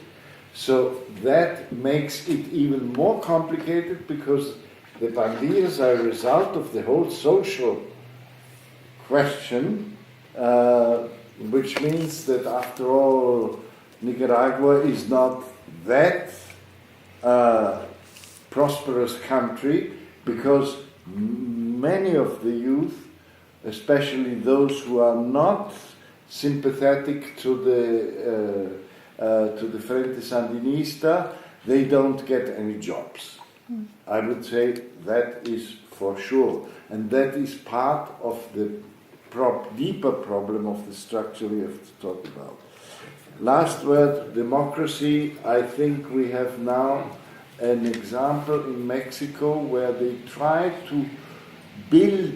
So that makes it even more complicated, because the pandillas are a result of the whole social question, which means that after all, Nicaragua is not that prosperous country, because many of the youth, especially those who are not sympathetic to the Frente Sandinista, they don't get any jobs. I would say that is for sure, and that is part of the deeper problem of the structure we have to talk about. Last word, democracy. I think we have now an example in Mexico where they try to build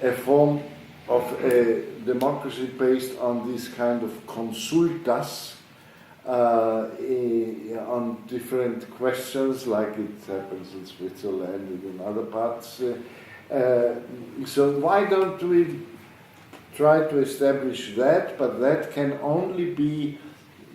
a form of a democracy based on this kind of consultas on different questions, like it happens in Switzerland and in other parts. So why don't we try to establish that? But that can only be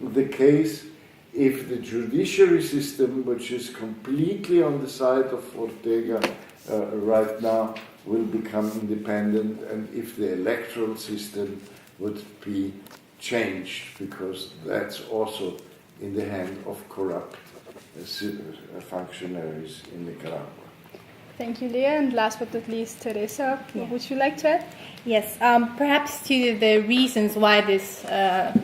the case if the judiciary system, which is completely on the side of Ortega right now, will become independent, and if the electoral system would be changed, because that's also in the hand of corrupt functionaries in Nicaragua. Thank you, Leah. And last but not least, Teresa, what would you like to add? Yes, perhaps to the reasons why this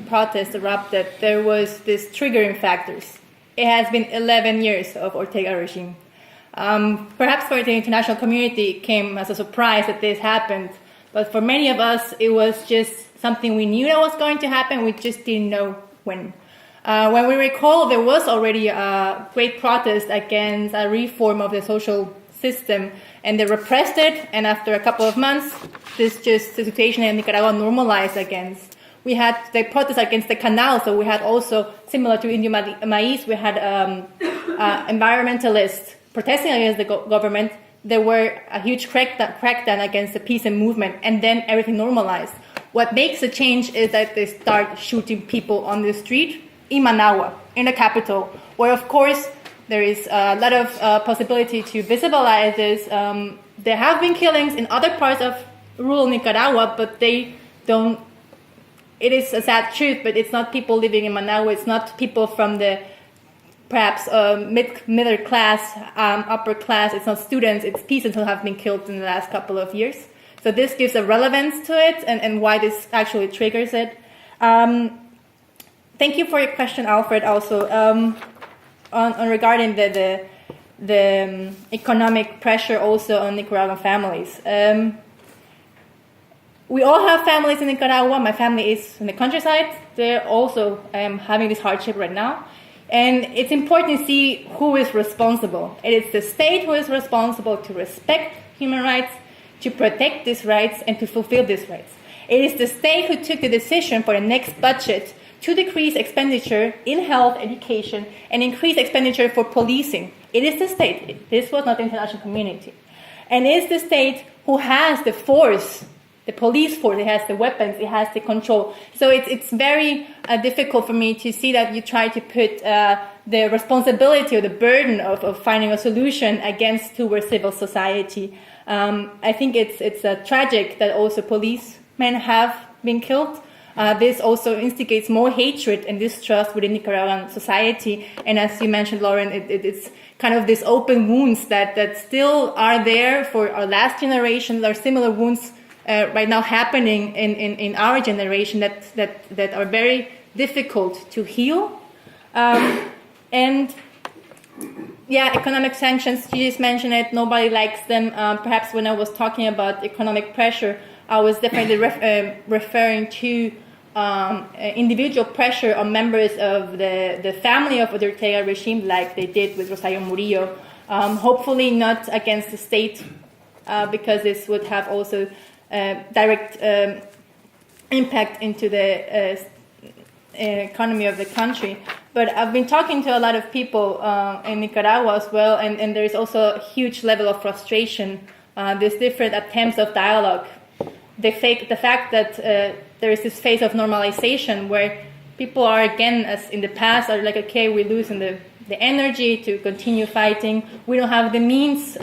protest erupted, there was this triggering factors. It has been 11 years of Ortega regime. Perhaps for the international community, it came as a surprise that this happened. But for many of us, it was just something we knew that was going to happen. We just didn't know when. When we recall, there was already a great protest against a reform of the social system, and they repressed it. And after a couple of months, the situation in Nicaragua normalized against. We had the protest against the canal, so we had also, similar to Indio Maíz, we had environmentalists protesting against the government. There were a huge crackdown against the peace and movement, and then everything normalized. What makes a change is that they start shooting people on the street in Managua, in the capital, where of course there is a lot of possibility to visibilize this. There have been killings in other parts of rural Nicaragua, but they don't. It is a sad truth, but it's not people living in Managua. It's not people from the perhaps middle class, upper class. It's not students. It's peasants who have been killed in the last couple of years. So this gives a relevance to it, and why this actually triggers it. Thank you for your question, Alfred. Also, on regarding the economic pressure also on Nicaraguan families. we all have families in Nicaragua. My family is in the countryside. They're also having this hardship right now. And it's important to see who is responsible. It is the state who is responsible to respect human rights, to protect these rights, and to fulfill these rights. It is the state who took the decision for the next budget to decrease expenditure in health, education, and increase expenditure for policing. It is the state. This was not the international community. And it is the state who has the force, the police force, it has the weapons, it has the control. So it's very difficult for me to see that you try to put the responsibility or the burden of finding a solution against towards civil society. I think it's tragic that also policemen have been killed. This also instigates more hatred and distrust within Nicaraguan society. And as you mentioned, Lauren, it's kind of these open wounds that still are there for our last generation. There are similar wounds right now happening in our generation that are very difficult to heal. And yeah, economic sanctions, you just mentioned it, nobody likes them. Perhaps when I was talking about economic pressure, I was definitely referring to individual pressure on members of the family of the Ortega regime, like they did with Rosario Murillo. Hopefully not against the state, because this would have also direct impact into the economy of the country. But I've been talking to a lot of people in Nicaragua as well, and there is also a huge level of frustration. There's different attempts of dialogue. The fact that there is this phase of normalization where people are, again, as in the past, are like, okay, we're losing the energy to continue fighting. We don't have the means.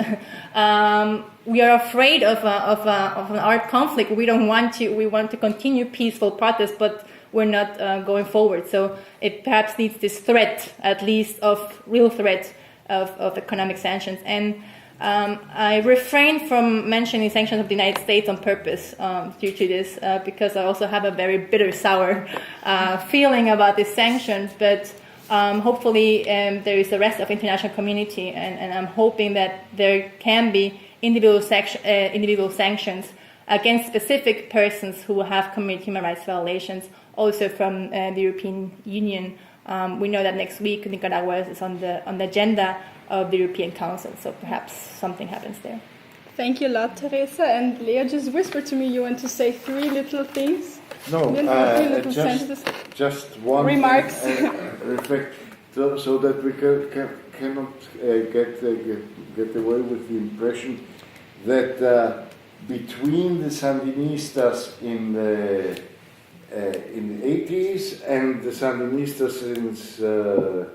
We are afraid of an armed conflict. We don't want to. We want to continue peaceful protests, but we're not going forward. So it perhaps needs this threat, at least of real threat of economic sanctions. And I refrain from mentioning sanctions of the United States on purpose due to this, because I also have a very bitter, sour feeling about these sanctions. But hopefully there is the rest of the international community, and I'm hoping that there can be individual sanctions against specific persons who have committed human rights violations, also from the European Union. We know that next week Nicaragua is on the agenda of the European Council, so perhaps something happens there. Thank you a lot, Teresa. And Leo just whispered to me you want to say three little things. No, just one remarks. Reflect, so that we cannot get away with the impression that between the Sandinistas in the 80s and the Sandinistas since the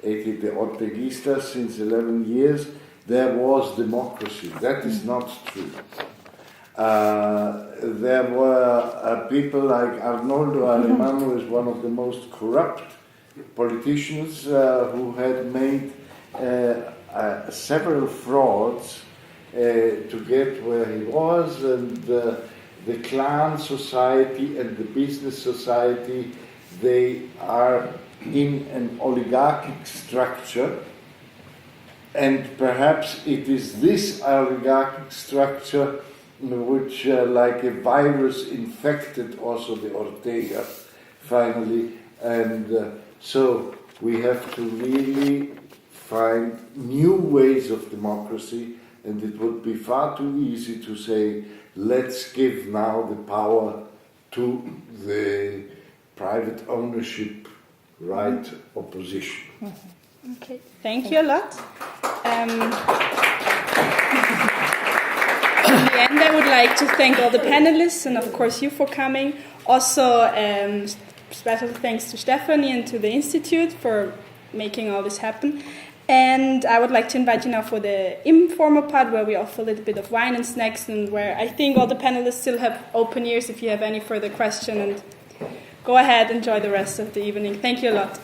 Orteguistas since 11 years, there was democracy. That is not true. There were people like Arnoldo Alemán, who is one of the most corrupt politicians, who had made several frauds to get where he was, and the clan society and the business society, they are in an oligarchic structure, and perhaps it is this oligarchic structure which, like a virus, infected also the Ortega finally, and so we have to really find new ways of democracy, and it would be far too easy to say, let's give now the power to the private ownership right opposition. Okay, thank you a lot. In the end, I would like to thank all the panelists and of course you for coming. Also, special thanks to Stephanie and to the Institute for making all this happen. And I would like to invite you now for the informal part where we offer a little bit of wine and snacks, and where I think all the panelists still have open ears if you have any further questions. And go ahead, enjoy the rest of the evening. Thank you a lot.